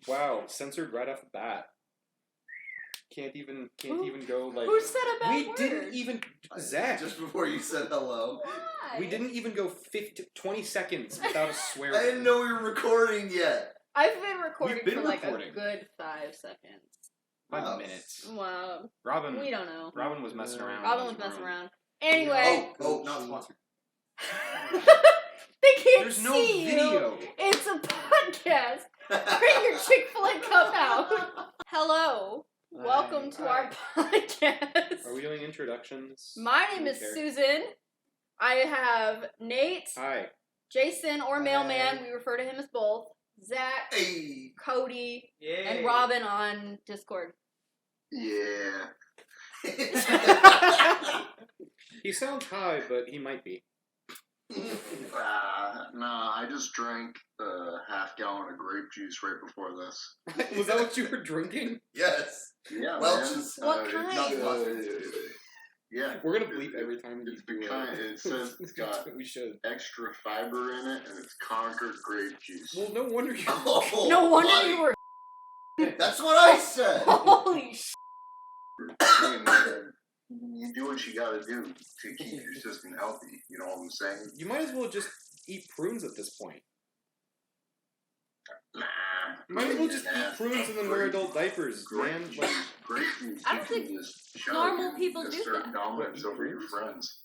Wow, censored right off the bat. Can't even go like. Who said a bad We word? didn't even. Zach. Just before you said hello. Why? We didn't even go 20 seconds without a swear. I didn't know we were recording yet. I've been recording We've been for like recording. a good 5 seconds. 5 minutes. Wow. Robin. We don't know. Robin was messing around. Robin was messing around. Anyway. Oh, not sponsored. They can't There's no see video. you. It's a podcast. Bring your Chick-fil-A cup out. Hello. Welcome to our podcast. Are we doing introductions? My name is Susan. I have Nate. Hi. Jason or Mailman. We refer to him as both. Zach. Hey. Cody. Yay. And Robin on Discord. Yeah. He sounds high, but he might be. Nah, I just drank a half-gallon of grape juice right before this. Was that what you were drinking? Yes. Yeah, Welch's. What it's, kind? yeah. We're gonna bleep every time you It's do the kind. It says it's got we should. extra fiber in it, and it's Concord grape juice. Well, no wonder you. Oh, No wonder buddy. you were. That's what I said. Holy sh! Hey, man, you do what you gotta do to keep your system healthy. You know what I'm saying? You might as well just eat prunes at this point. Nah. You might as well just eat prunes and then wear adult diapers, man. Grape Like, juice. Grape juice. I don't you can think just shove normal it people and do assert that. dominance What, over your prunes? friends.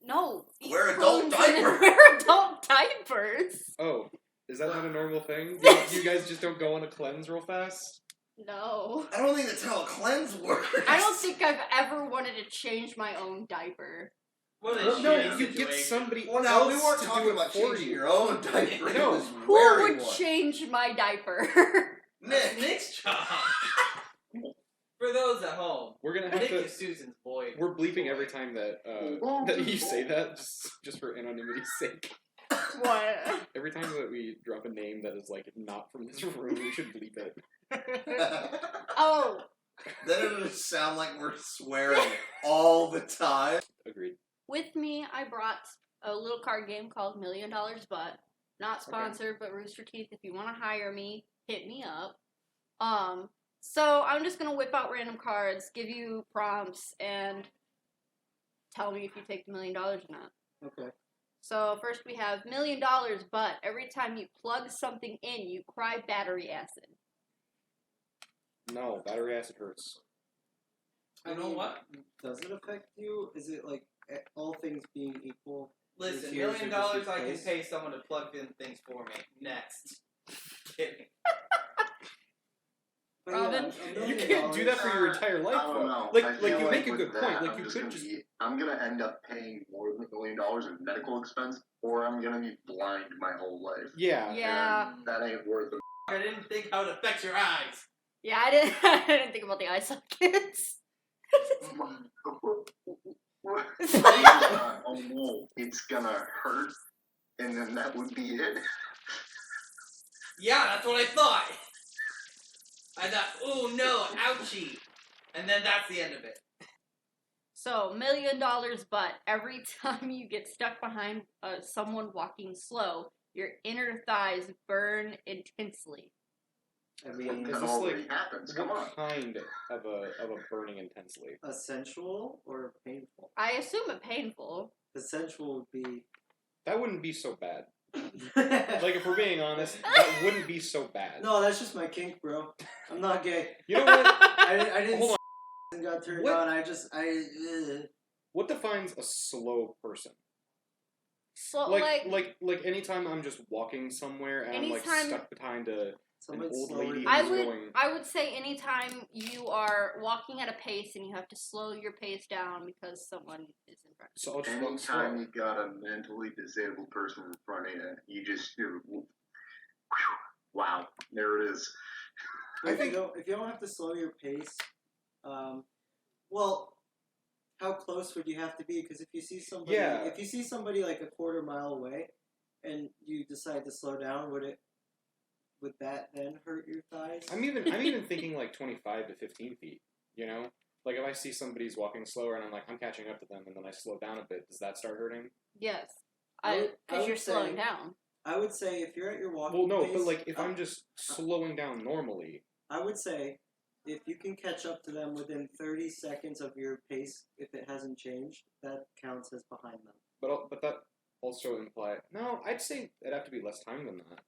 No. eat Wear adult prunes and then diapers. Wear adult diapers. oh, is that not a normal thing? You guys just don't go on a cleanse real fast? No. I don't think that's how a cleanse works. I don't think I've ever wanted to change my own diaper. What a Well, no, shitty you get situation. somebody Well, now, we else weren't to talking do it about for changing you. your own diaper. No. It was Who wearing would one. change my diaper? That's Nick. Nick's job. For those at home, We're gonna have Nick to. is Susan's boy. We're bleeping every time that that you say that, just for anonymity's sake. What? Every time that we drop a name that is like not from this room, we should bleep it. Oh. Then it'll just sound like we're swearing all the time. Agreed. With me, I brought a little card game called $1 Million Butt. Not sponsored, but Rooster Teeth, if you want to hire me, hit me up. So I'm just going to whip out random cards, give you prompts, and tell me if you take the $1 million or not. Okay. So first we have $1 million, but every time you plug something in, you cry battery acid. No, battery acid hurts. You know what? Does it affect you? Is it like all things being equal? Listen, $1 Your million tears are just I can replaced? pay someone to plug in things for me. Next. Kidding. But Robin? $1 million You can't do that for your entire life, I don't though. know. Like I feel you make a with good that, point. Like I'm you just could gonna just. I'm gonna end up paying more than $1 million in medical expense, or I'm gonna be blind my whole life. Yeah. Yeah. And that ain't worth it. I didn't think how it affects your eyes. Yeah, I didn't think about the eye sockets. Oh no, it's gonna hurt, and then that would be it. Yeah, that's what I thought. I thought, oh no, ouchie. And then that's the end of it. So, $1 million, but every time you get stuck behind someone walking slow, your inner thighs burn intensely. I Is mean, that this already like- happens? Come on. What kind of a burning intensely? essential or painful? I assume it painful. Essential would be. That wouldn't be so bad. Like if we're being honest, that wouldn't be so bad. No, that's just my kink, bro. I'm not gay. You know what? I didn't Hold on. and got turned What? on. What defines a slow person? So, Like anytime I'm just walking somewhere and I'm like Anytime- stuck behind an Somebody's old slower lady than I who's you. would going. I would say anytime you are walking at a pace and you have to slow your pace down because someone is in front. So I'll just walk Anytime slow. you got a mentally disabled person in front of you, wow, there it is. But if you don't have to slow your pace, well, how close would you have to be? Because if you see somebody like a quarter mile away, and you decide to slow down, would that then hurt your thighs? I'm even thinking like 25 to 15 feet. You know, like if I see somebody's walking slower and I'm like I'm catching up to them and then I slow down a bit, does that start hurting? Yes, I because would you're slowing say- down. I would say if you're at your walking Well, no, pace, but like if I'm just slowing down normally. I would say if you can catch up to them within 30 seconds of your pace, if it hasn't changed, that counts as behind them. But that also imply no. I'd say it'd have to be less time than that,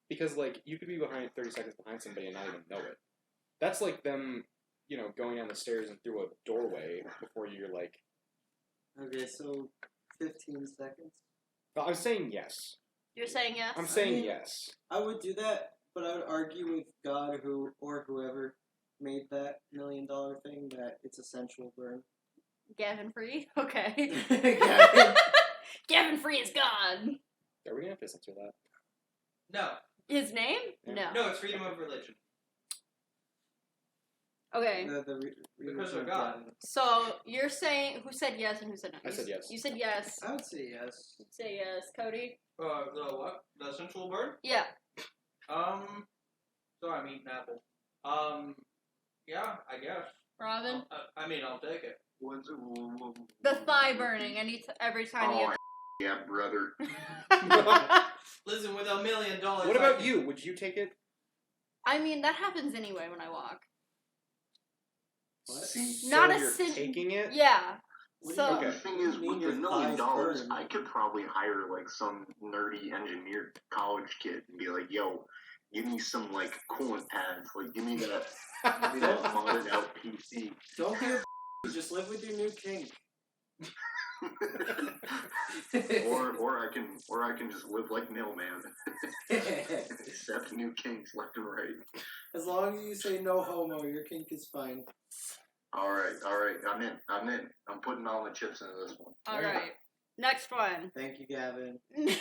because like you could be 30 seconds behind somebody and not even know it. That's like them, going down the stairs and through a doorway before you're like. Okay, so 15 seconds. No, I'm saying yes. You're saying yes? I'm saying yes. I would do that, but I would argue with God or whoever made that $1 million thing that it's a sensual burn. Gavin Free? Okay. Gavin. Gavin Free is God. Are we gonna have to censor that? No. His name? Yeah. No. No, it's freedom of religion. Okay. Because of God. Gavin. So you're saying who said yes and who said no? I said yes. You said yes. I would say yes. You say yes, Cody. The what? The sensual bird? Yeah. Sorry, I'm eating apple. Yeah, I guess. Robin. I mean, I'll take it. The thigh burning every time you. Yeah, brother. Listen, with $1 million. What about you? Would you take it? I mean, that happens anyway when I walk. What? See, Not so a you're sin- taking it? Yeah. What do So. you Okay. the thing is, mean with your the $1 million, thighs burn? I could probably hire like some nerdy engineer college kid and be like, "Yo, give me some like coolant pads. Like, give me that modded out PC." Don't be a just live with your new kink. or I can just live like Mailman. Accept new kinks left and right. As long as you say no homo, your kink is fine. All right. I'm in. I'm putting all my chips into this one. All right. Next one. Thank you, Gavin. $1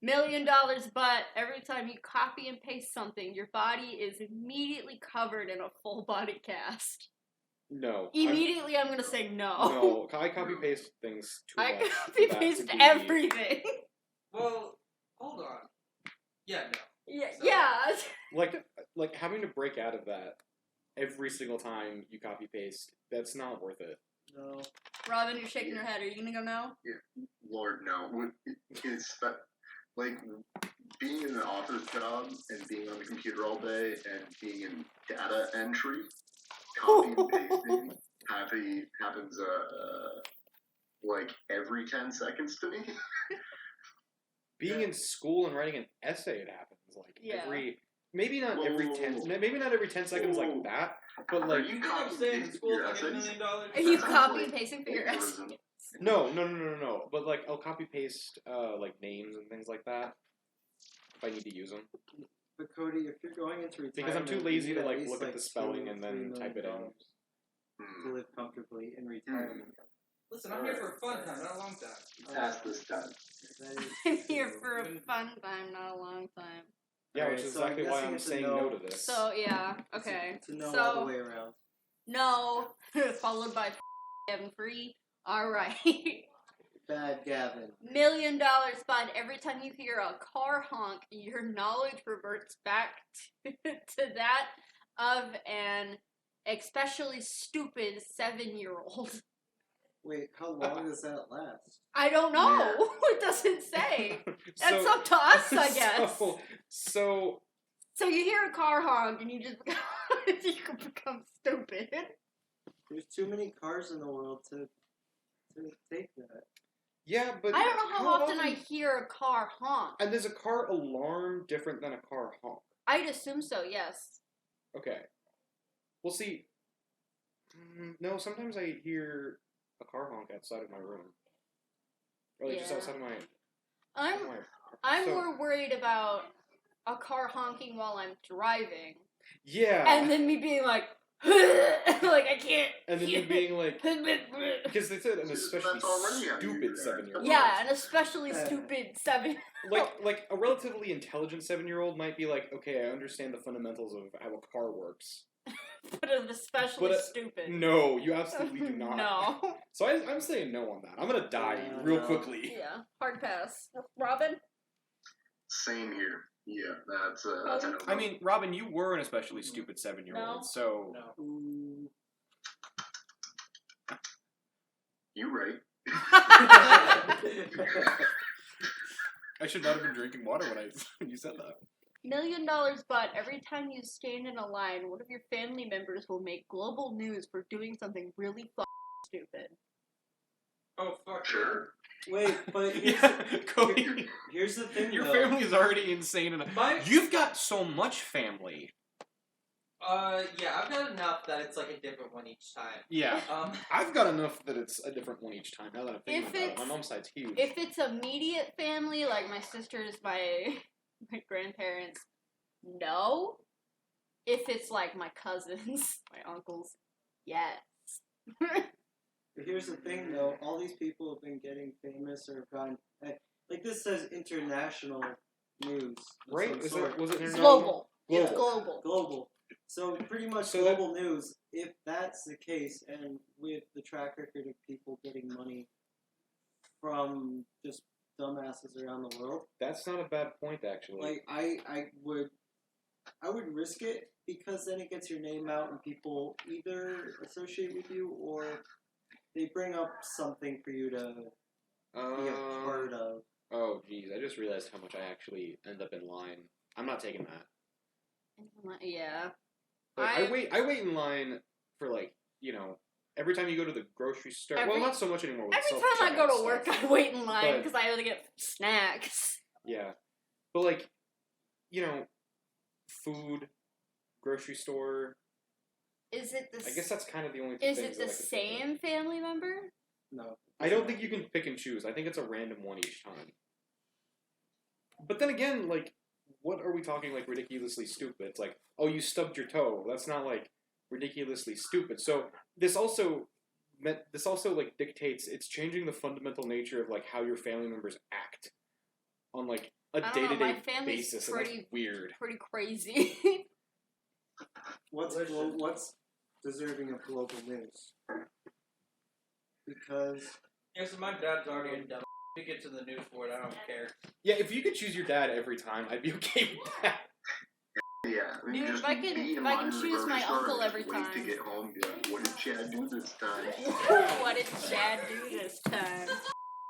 million, but every time you copy and paste something, your body is immediately covered in a full body cast. No. Immediately, I'm gonna say no. No, I copy paste things too I much. copy for that paste to be- everything. Well, hold on. Yeah, no. Yeah, So- yeah. Like having to break out of that every single time you copy paste. That's not worth it. No. Robin, you're shaking your head. Are you gonna go no? Lord, no. It's like being in an office job and being on the computer all day and being in data entry, copy and pasting happens like every 10 seconds to me. Being in school and writing an essay, it happens like Yeah. maybe not every 10 seconds like that, but Are like you You think I'm staying in school if I get $1 million? Are you Sounds copy like and pasting for your essay? plagiarism. no. But like I'll copy paste like names and things like that if I need to use them. But Cody, if you're going into retirement, Because I'm too you lazy need to at like least, look at the $2 spelling or and $3 then million type it in. to live comfortably in retirement. Listen, I'm here for a fun time, not a long time. Pass this time. That is I'm here true. for a fun time, not a long time. Yeah, Alright, which is so I'm exactly why guessing I'm it's a saying no. no to this. So yeah, okay. It's a no So all the way around. no, followed by Gavin Free. All right. Bad Gavin. $1 million, but every time you hear a car honk, your knowledge reverts back to that of an especially stupid 7-year-old. Wait, how long does that last? I don't know. It doesn't say. That's So- up to us, I guess. So So you hear a car honk and you just you can become stupid. There's too many cars in the world to take that. yeah, but I don't know how often I hear a car honk. And there's a car alarm different than a car honk. I'd assume so, yes. Okay. Well, see, no. Sometimes I hear a car honk outside of my room, or like just Yeah. outside of my. I'm So- more worried about a car honking while I'm driving, Yeah. and then me being like, like I can't. And then you being like, because they said an especially That's already how you stupid react. 7-year-old. Yeah, an especially stupid 7. Like a relatively intelligent 7-year-old might be like, okay, I understand the fundamentals of how a car works. But an especially But, stupid. No, you absolutely do not. No. So I'm saying no on that. I'm gonna die Yeah, real no. quickly. Yeah, hard pass. Robin? Same here. Yeah, that's a no. I mean, Robin, you were an especially stupid 7-year-old, No. so No. Ooh. You right. I should not have been drinking water when you said that. $1 million, but every time you stand in a line, one of your family members will make global news for doing something really stupid. Oh, fuck. Sure. Wait, but Cody, here's the thing, your though. family is already insane enough. You've got so much family. Yeah, I've got enough that it's like a different one each time. Yeah. I've got enough that it's a different one each time. Now that I'm thinking about it, my mom's side's huge. If it's immediate family, like my sisters, my grandparents, no. If it's like my cousins, my uncles, yes. But here's the thing, though. All these people have been getting famous or have gotten... Like, this says international news. of Right? some Was sort. it international? Global. Yeah. It's global. Global. So, pretty much So global news, if that's the case, and with the track record of people getting money from just dumbasses around the world, That's not a bad point, actually. like, I would risk it, because then it gets your name out and people either associate with you or they bring up something for you to be a part of. Oh, geez. I just realized how much I actually end up in line. I'm not taking that. Yeah. Like, I wait in line for, like, every time you go to the grocery store. Well, not so much anymore. With Every time I go to work, stuff. I wait in line But- because I only get snacks. Yeah. But, like, food, grocery store. Is it the? I guess that's kind of the only. Is things it the that I could think of. same family member? No. I don't think you can pick and choose. I think it's a random one each time. But then again, like, what are we talking, like, ridiculously stupid? It's like, oh, you stubbed your toe. That's not, like, ridiculously stupid. So this also like dictates, it's changing the fundamental nature of, like, how your family members act on, like, a I don't know, day-to-day my family's basis. And that's weird. Pretty crazy. What's deserving of global news? Because Yeah, so my dad's already in dumb. If you get to the news for it, I don't care. Yeah, if you could choose your dad every time, I'd be okay with that. Yeah, I mean, Dude, just if I can- be in if I line can at the choose my grocery store uncle and every just wait time. to get home, be like, what did Chad do this time? What did Chad do this time?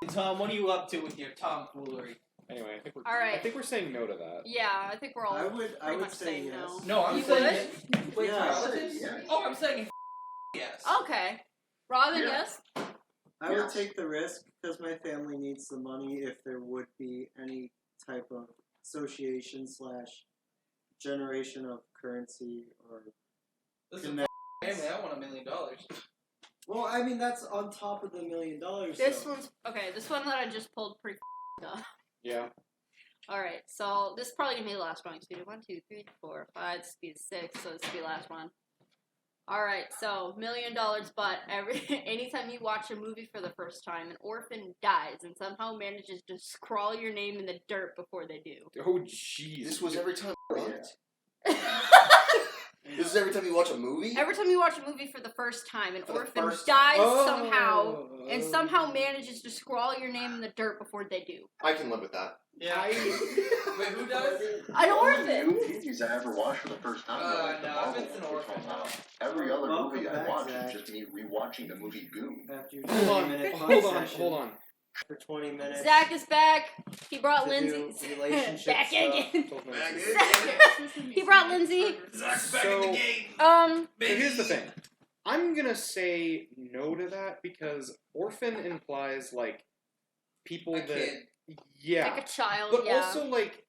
Tom, what are you up to with your tomfoolery? Anyway, All right. I think we're saying no to that. Yeah, I think we're all I would pretty much say saying yes. no. No, I'm You saying would? Wait, Yeah. relatives? Yeah. Oh, I'm saying yes. Okay. Robin, Yeah. yes? I would Yes. take the risk because my family needs the money if there would be any type of association / generation of currency or Listen, connect. family, I want $1 million. Well, I mean that's on top of the $1 million. This so. one's okay. This one that I just pulled pretty up. Yeah. All right, so this is probably gonna be the last one. It's gonna be 1, 2, 3, 4, 5. This will be 6, so this will be the last one. All right, so $1 million, but anytime you watch a movie for the first time, an orphan dies and somehow manages to scrawl your name in the dirt before they do. Oh, jeez. This was every time. Yeah. This is every time you watch a movie? Every time you watch a movie for the first time, an For the orphan first dies Oh. somehow and somehow manages to scrawl your name in the dirt before they do. I can live with that. Yeah. Wait, who does? An orphan! Movies I ever watched for the first time. were like the no, Marvel if it's an ones orphan, came out. no. Every other Welcome movie I back, watched Zach. is just me rewatching the movie Goon. After your Hold on, 20-minute hold on. for 20 minutes. Zach is back. He brought To Lindsay do relationship back stuff. again. 12 minutes. He brought Lindsay. Zach's back So- in the game. So here's the thing. I'm gonna say no to that because orphan implies, like, people A that... kid. Yeah. Like a child, But yeah. also, like,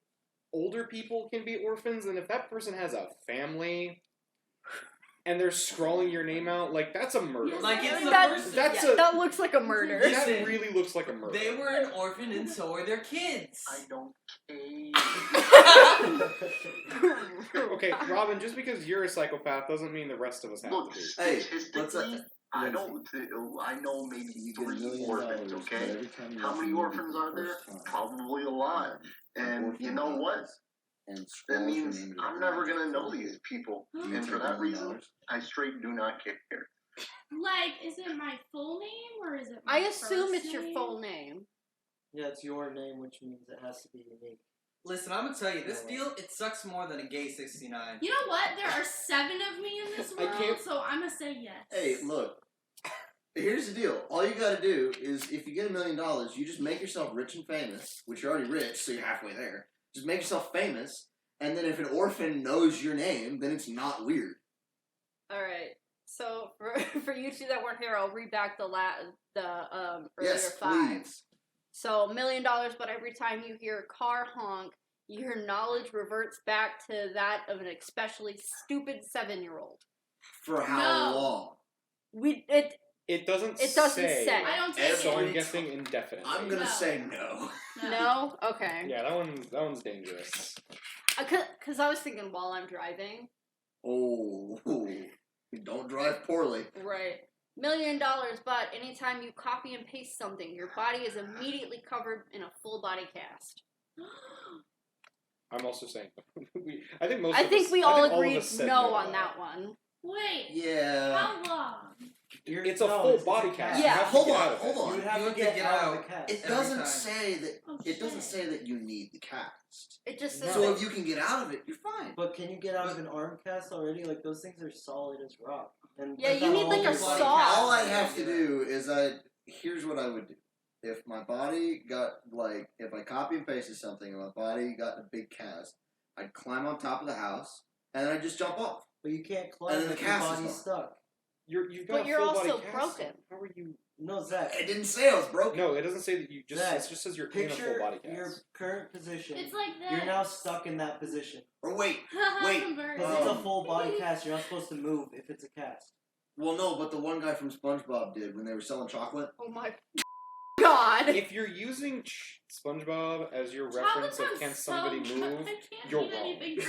older people can be orphans, and if that person has a family and they're scrawling your name out, like, that's a murder. Like, it's the That- person. That's yeah, a- that looks like a murder. That Listen, really looks like a murder. They were an orphan and so are their kids. I don't care. Okay, Robin, just because you're a psychopath doesn't mean the rest of us have Look, to be. Hey, statistically, I know maybe You get $1 3 million, orphans, but okay? every time you How watch many a movie orphans for the are there? first time, Probably a lot. And you know what? And That scrolls your means name to I'm the never bottom. gonna know these people. Do you And take for that $1 million? reason, I straight do not care. Like, is it my full name or is it my I assume first it's your name? full name. Yeah, it's your name, which means it has to be unique. Listen, I'm gonna tell you, this deal, it sucks more than a gay 69. You know what? There are 7 of me in this I world, can't- so I'm gonna say yes. Hey, look. Here's the deal. All you gotta do is, if you get $1 million, you just make yourself rich and famous, which you're already rich, so you're halfway there. Just make yourself famous, and then if an orphan knows your name, then it's not weird. All right. So for you two that weren't here, I'll read back the earlier Yes, 5. please. So $1 million, but every time you hear a car honk, your knowledge reverts back to that of an especially stupid 7-year-old. For how No. long? It doesn't say. I don't take So it. I'm guessing indefinitely. I'm gonna No. say no. No? Okay. Yeah, that one's dangerous. Because I was thinking while I'm driving. Oh, don't drive poorly. Right. $1 million, but anytime you copy and paste something, your body is immediately covered in a full body cast. I'm also saying I think I think we all of agreed us said no to on that. that one. Wait. Yeah. How long? It's a full body cast. Yeah. You have to Hold get on, out of it. hold on. You would have You to get out of the cast. It every doesn't time. say that. Oh, It doesn't shit. say that you need the cast. It just says So that- if you can get out of it, you're fine. But can you get out of an arm cast already? Like, those things are solid as rock. And Yeah, put you that need, all like, a over body saw. cast. All I have to do is here's what I would do. If my body got, like, if I copy and pasted something and my body got a big cast, I'd climb on top of the house and then I'd just jump off. But you can't climb And then the if your cast is body's gone. stuck. You've got But a you're full body also cast. broken. How are you? No, Zach. It didn't say I was broken. No, it doesn't say that you just. Zach, It just says you're in a full Picture body cast. your current position. It's like this. You're now stuck in that position. Or wait. Wait. Because it's a full body cast, you're not supposed to move if it's a cast. Well, no, but the one guy from SpongeBob did when they were selling chocolate. Oh my god. If you're using SpongeBob as your reference of can somebody move, I can't you're eat wrong. anything.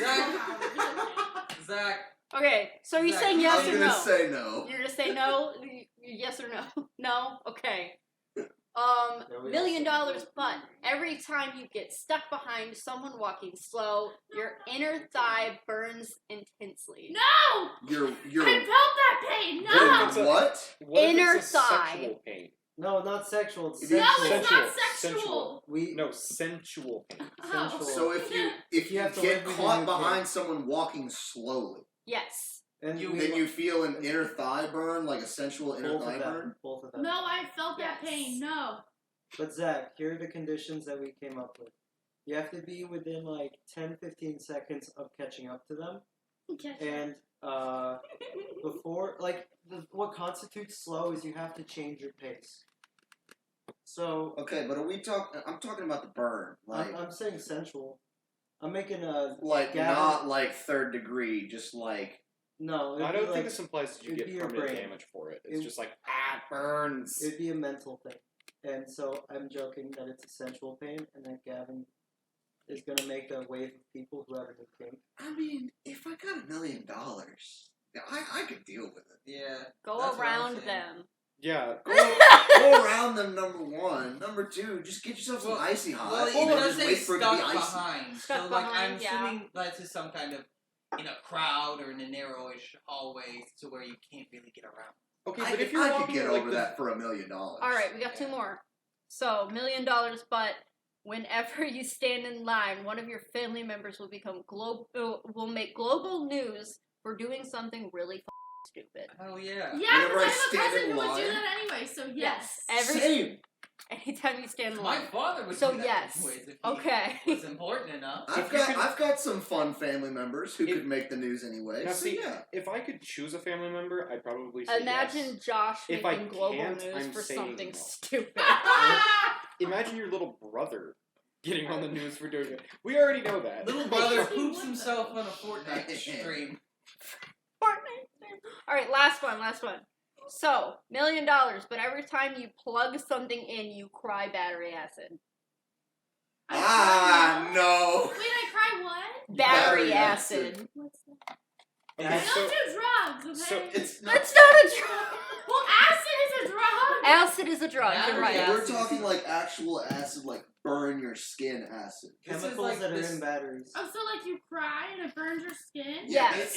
Zach, Okay, so are you Zach, saying I'm yes or gonna no? say no. You're gonna say no? Yes or no? No? Okay. Yeah, we $1 million, all say but every time you get stuck behind someone walking slow, your inner thigh burns intensely. No! You're I felt that pain. What No! if it's a- what? What if Inner it's a thigh. sexual pain? No, not sexual. It's It is No, sensual. it's Sensual. not sexual. Sensual. We No, sensual pain. Oh. sensual. So if you You have to get live with caught your new behind kid. someone walking slowly, Yes. and You- we, then you feel an inner thigh burn, like a sensual inner both thigh of them. burn. Both of them. No, I felt that Yes. pain. No. But Zach, here are the conditions that we came up with. You have to be within like 10-15 seconds of catching up to them. And before, like, what constitutes slow is you have to change your pace. So, Okay, but are we talking? I'm talking about the burn, like I'm saying sensual. I'm making a, like Gavin- not like 3rd degree, just like no, it'd I be don't like, think this implies that you it'd get be your permanent brain. damage for it. It's It- just like, it burns. it'd be a mental thing. And so I'm joking that it's a sensual pain and that Gavin is going to make a wave of people who have a new kink. I mean, if I got $1 million, I could deal with it. yeah. Go That's what I'm around saying. them. Yeah. Go around them. Number one. Number two, just get yourself some Well- icy hot. Well, and it then does just say wait for it to be stuck icy. behind. Stuck So, like, behind, I'm yeah. assuming that's just some kind of, in a crowd or in a narrowish hallway to where you can't really get around. Okay, I but could, if you're I could walking get like over the- that for $1 million. Alright, we got 2 Yeah. more. So, $1 million, but whenever you stand in line, one of your family members will become will make global news for doing something really stupid. Oh, yeah. Yeah, Whenever because I I have a stand cousin in who would do line- that anyway, so yes. Same. Anytime you stand in My line. father would So do that yes. anyways if he Okay. was important enough. I've got some fun family members who If- could make the news anyway. Now, So see, yeah. if I could choose a family member, I'd probably say Imagine yes. Josh If I making global can't, news I'm for saying something no. stupid. Imagine your little brother getting on the news for doing it. We already know that. Little brother Yes, he poops would, himself on a Fortnite stream. Fortnite. Alright, last one. So, $1 million, but every time you plug something in, you cry battery acid. No. Wait, I cry what? Battery Battery acid. acid. What's that? Okay, I so, don't do drugs, so okay? It's not. That's not a drug! Well, acid is a drug! Acid is a drug, you're Battery right. acid. We're talking like actual acid, like burn your skin acid. This is Chemicals like that are this- in batteries. Oh, so like you cry and it burns your skin? Yes.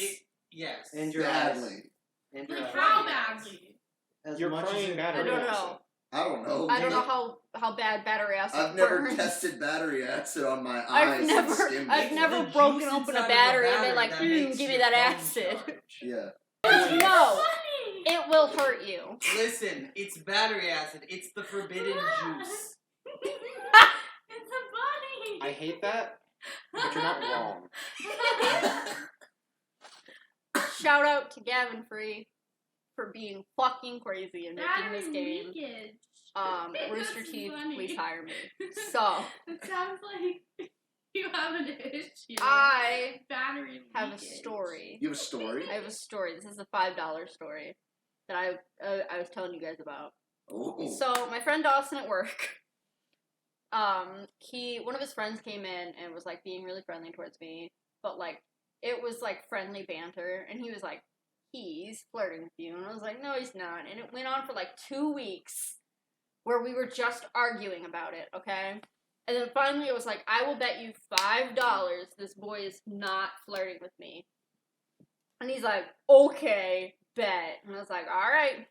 Yes. And your eyes. Badly. And your Like eyes. how badly? As You're much as crying it- battery I don't acid. know. I don't know. I don't know how bad battery acid I've never burns. tested battery acid on my eyes. I've and never, skin I've before. never The broken juice open inside a of battery the and been battery like, that makes give me your that phone acid. charge. Yeah. No. Funny! It will hurt you. Listen, it's battery acid. It's the forbidden juice. It's a bunny. I hate that, but you're not wrong. Shout out to Gavin Free for being fucking crazy and making Battery this game. leakage. Rooster This is Teeth, funny. please hire me. So, It sounds like you have an issue. I Battery leakage. have a story. You have a story? I have a story. This is a $5 story that I was telling you guys about. Oh. So my friend Dawson at work, one of his friends came in and was like being really friendly towards me, but like it was like friendly banter, and he was like, he's flirting with you, and I was like, no, he's not, and it went on for like 2 weeks where we were just arguing about it, okay? And then finally it was like, I will bet you $5 this boy is not flirting with me. And he's like, okay, bet. And I was like, alright,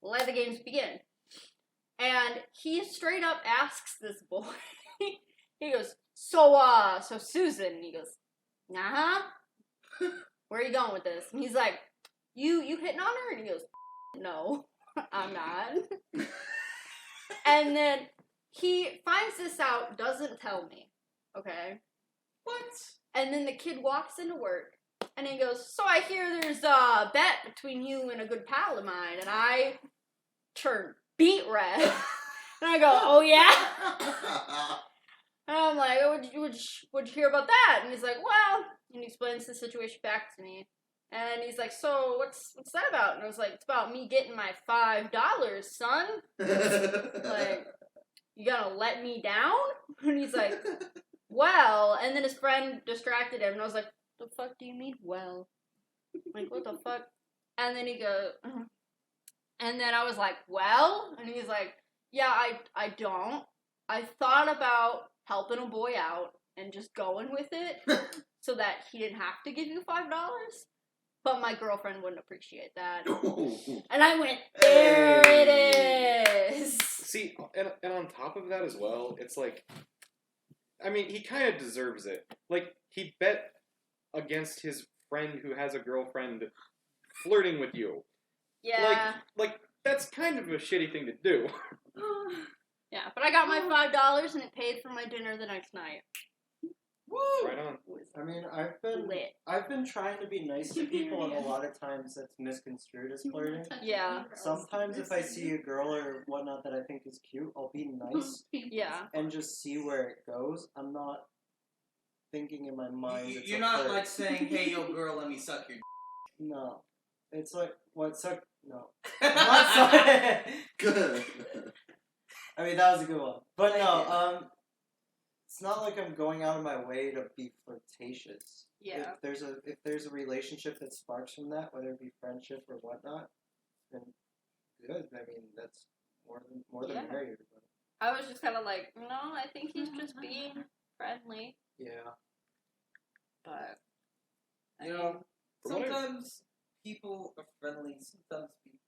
let the games begin. And he straight up asks this boy, he goes, so Susan, and he goes, uh-huh, where are you going with this? And he's like, you hitting on her? And he goes, no, I'm not. And then he finds this out, doesn't tell me, okay? What? And then the kid walks into work, and he goes, so I hear there's a bet between you and a good pal of mine, and I turn beet red. And I go, oh yeah? And I'm like, oh, what'd you hear about that? And he's like, well, and he explains the situation back to me. And he's like, so what's that about? And I was like, it's about me getting my $5, son. Like, you gonna let me down? And he's like, well, and then his friend distracted him, and I was like, the fuck do you mean, well? Like, what the fuck? And then he goes, and then I was like, well? And he's like, yeah, I don't. I thought about helping a boy out and just going with it so that he didn't have to give you $5. But my girlfriend wouldn't appreciate that. And I went, there it is. See, and on top of that as well, it's like, I mean, he kind of deserves it. Like, he bet against his friend who has a girlfriend flirting with you. Yeah. Like that's kind of a shitty thing to do. Yeah, but I got my $5 and it paid for my dinner the next night. Woo! Right on. I mean, Lit. I've been trying to be nice to people, and a lot of times that's misconstrued as flirting. Yeah. Sometimes if I see a girl or whatnot that I think is cute, I'll be nice Yeah. and just see where it goes. I'm not thinking in my mind. It's You're a not flirt. like saying, hey, yo, girl, let me suck your d-. No. It's like, what, suck? No. I'm not suck- Good. I mean, that was a good one. But no, it's not like I'm going out of my way to be flirtatious. Yeah. If there's a relationship that sparks from that, whether it be friendship or whatnot, then good. I mean, that's more than Yeah. marry everybody. I was just kind of like, no, I think he's just being friendly. Yeah. But, You know, From what I- sometimes people are friendly, sometimes people...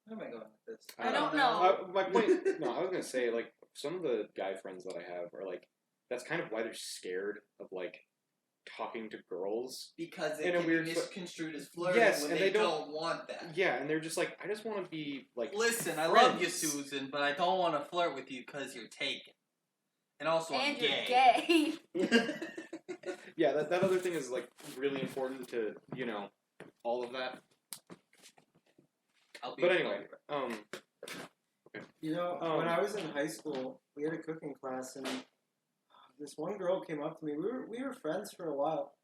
where am I going with this? I don't know. My point. No, I was gonna say like some of the guy friends that I have are like that's kind of why they're scared of like talking to girls. Because it In a can weird be fl- misconstrued as flirting Yes, when and they they don't- don't want that. Yeah, and they're just like I just want to be like. Listen, I love you, friends. Susan, but I don't want to flirt with you because you're taken. And also, I'm and you're gay. gay. Yeah, that other thing is like really important to all of that. I'll be But anyway, You know, when I was in high school, we had a cooking class, and this one girl came up to me. We were friends for a while.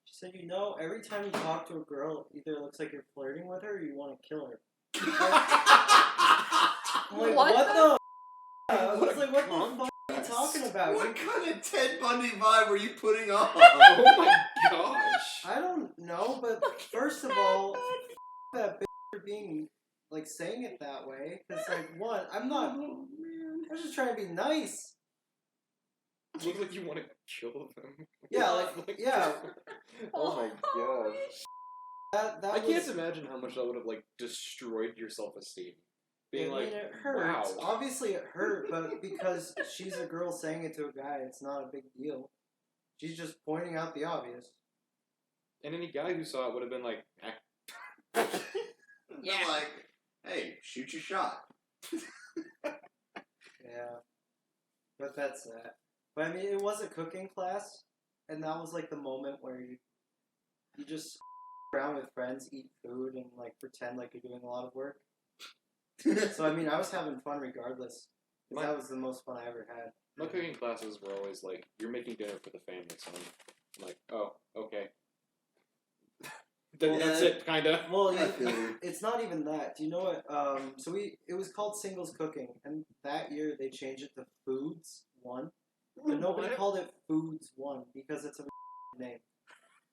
She said, "You know, every time you talk to a girl, it either looks like you're flirting with her or you want to kill her." I'm like, What what the the? I was like, what the fuck are you talking about? What kind of Ted Bundy vibe were you putting on? Oh my gosh! I don't know, but first of all, that bitch for being like saying it that way. Because like, one, I'm not. I was just trying to be nice. Look like you want to kill them. Yeah, yeah. Oh my gosh! That I can't was, imagine how much that would have like destroyed your self-esteem. Being I like, mean, it hurts. wow. Obviously, it hurt, but because she's a girl saying it to a guy, it's not a big deal. She's just pointing out the obvious. And any guy who saw it would have been like, and Yeah. they're like, "Hey, shoot your shot." Yeah. But that's that. But I mean, it was a cooking class, and that was like the moment where you just around with friends, eat food, and like pretend like you're doing a lot of work. So I mean, I was having fun regardless. 'Cause that was the most fun I ever had. My cooking classes were always like, you're making dinner for the family, son. I'm like, oh, okay. That's it, kinda. Well, I feel you. it's not even that. Do you know what? So it was called singles cooking, and that year they changed it to Foods One, but nobody What? called it Foods One because it's a name.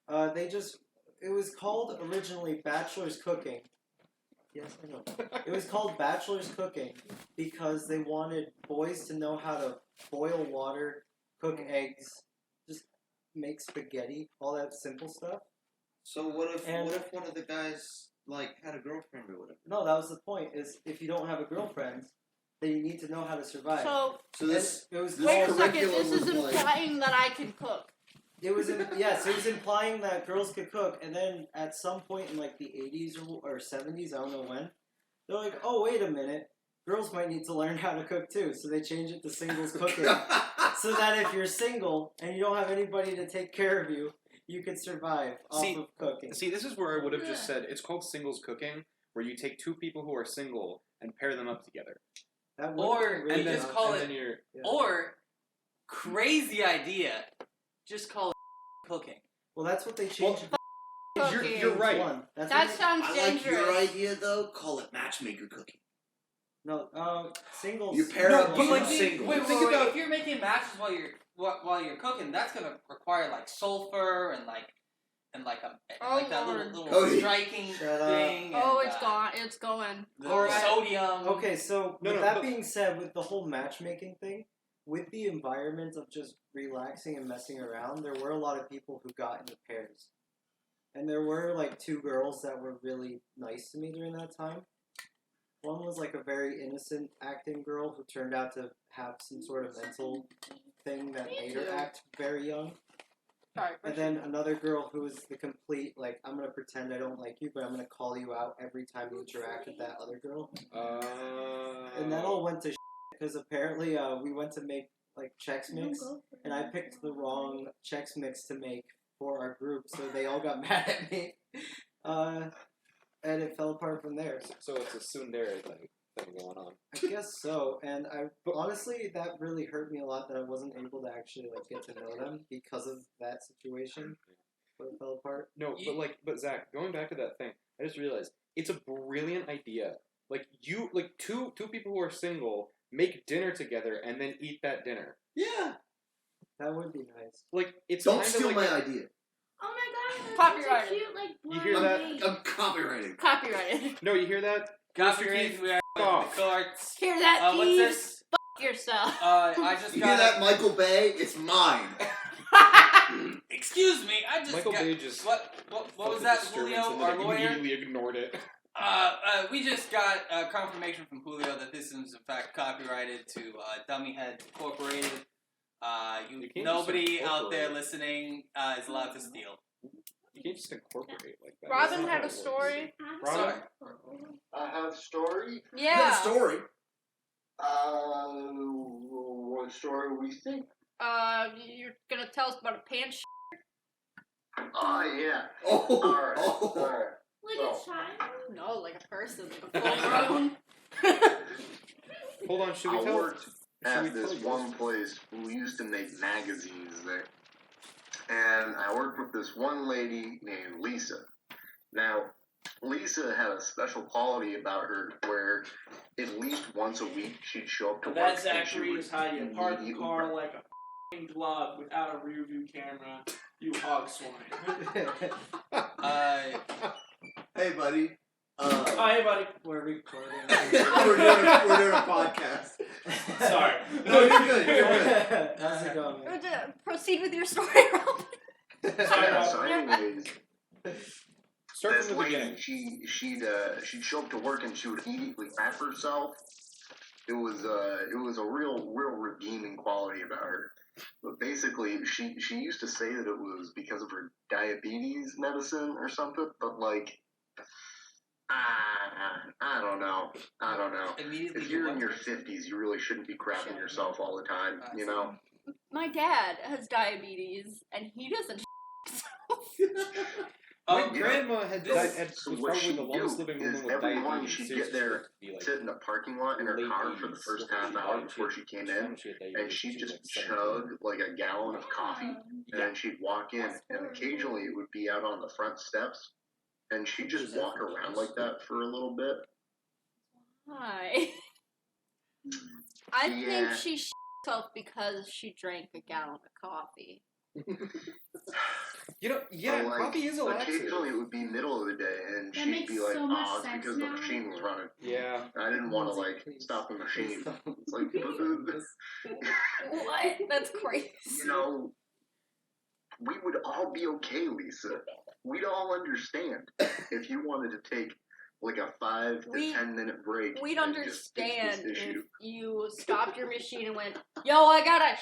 It was called originally Bachelor's Cooking. Yes, I know. It was called Bachelor's Cooking because they wanted boys to know how to boil water, cook eggs, just make spaghetti, all that simple stuff. So what if And- one of the guys like had a girlfriend or whatever? No, that was the point. Is if you don't have a girlfriend, then you need to know how to survive. So So this it was this wait a called, second. curriculum This is was like- implying that I can cook. it was implying that girls could cook, and then at some point in like the 80s or 70s, I don't know when, they're like, oh wait a minute, girls might need to learn how to cook too, so they changed it to singles cooking, so that if you're single and you don't have anybody to take care of you, you could survive off of cooking. See, this is where I would have just said, it's called singles cooking, where you take two people who are single and pair them up together. That would Or really you just not- call and it, then you're... yeah. or crazy idea, just call it cooking. Well, that's what they changed. it to. Cooking. You're right. One. That's That what they- sounds I like dangerous. your idea though. Call it matchmaker cooking. No, singles. You pair No, up but two like, singles. wait, if you're making matches while you're cooking, that's gonna require like sulfur and like Oh, that Lord. little Cody. striking Shut up. thing. Oh, and, it's gone. It's going. The Alright. sodium. Okay, so No, with no, that but- being said, with the whole matchmaking thing, with the environment of just relaxing and messing around, there were a lot of people who got into pairs. And there were like two girls that were really nice to me during that time. One was like a very innocent acting girl who turned out to have some sort of mental thing that made her act very young. Sorry. And then another girl who was the complete, like, I'm going to pretend I don't like you, but I'm going to call you out every time you interact with that other girl. And that all went to because apparently we went to make, like, Chex Mix, and I picked the wrong Chex Mix to make for our group, so they all got mad at me. And it fell apart from there. So it's a tsundere thing going on. I guess so, and honestly, that really hurt me a lot that I wasn't able to actually, like, get to know them because of that situation. But it fell apart. No, but Zach, going back to that thing, I just realized it's a brilliant idea. Like two people who are single make dinner together and then eat that dinner. Yeah. That would be nice. Like it's Don't kind steal of like my idea. Oh my god, that's Copyrighted. such a cute, like, You hear that? blonde I'm copyrighted. Copyrighted. No, you hear that? Copyright. We are off. the carts. Hear that, What's thieves? this? F yourself. I just You got hear that, Michael Bay? It's mine. Excuse me, I just Michael got. Bay just What felt was the that, disturbance Julio, and our then lawyer? immediately ignored it. We just got confirmation from Julio that this is in fact copyrighted to DummyHeads Incorporated. You can't just Nobody out there incorporate. listening is allowed to steal. You can't just incorporate like that. Robin That's not had how a it works. story. Robin? I have a story. You got Yeah. a story. What story we think? You're gonna tell us about a pants. Oh, yeah. Oh. Alright, Oh. alright. Like So, a child? No, like a person, like a full grown. Hold on, should we I tell? worked should at we this tell one place who used to make magazines there. And I worked with this one lady named Lisa. Now, Lisa had a special quality about her where at least once a week she'd show up to work. That's and she Zachary would is how you park the immediately- car like a f***ing glove without a rear view camera. You hog swine. Hey, buddy. Oh, hey, buddy. We're recording. we're doing a podcast. Sorry. No, you're good. You're good. How's it going? man? Proceed with your story, Robin. Sorry, Yeah, Rob. so anyways, Start this from the beginning. lady, she'd show up to work and she would immediately wrap herself. It was a real redeeming quality about her. But basically, she used to say that it was because of her diabetes medicine or something. But like, I don't know. I don't know. Immediately If you're in get your what? 50s, you really shouldn't be crapping yourself all the time, you know? My dad has diabetes, and he doesn't. My Um, grandma had So was what probably she'd the longest do living is woman with every morning diabetes. she'd Seriously, get there, she lived to be sit in the parking lot in her late car for the 80s first before half she hour died. before she came in, She had diabetes and when she'd she was just like chug 17. like a gallon of coffee, and then she'd walk in, and occasionally it would be out on the front steps, and she'd just walk around like that for a little bit. Why? I think Yeah. she shit herself because she drank a gallon of coffee. You know, yeah, But, like, coffee is a laxative. occasionally it would be middle of the day, and That she'd makes be like, so much "Oh, it's sense because now." the machine was running." Yeah. I didn't want to like stop the machine. It's like, What? That's crazy. you know, we would all be okay, Lisa. We'd all understand if you wanted to take like a 5 to 10 minute break. We'd and just fix understand this if issue. you stopped your machine and went, "Yo, I gotta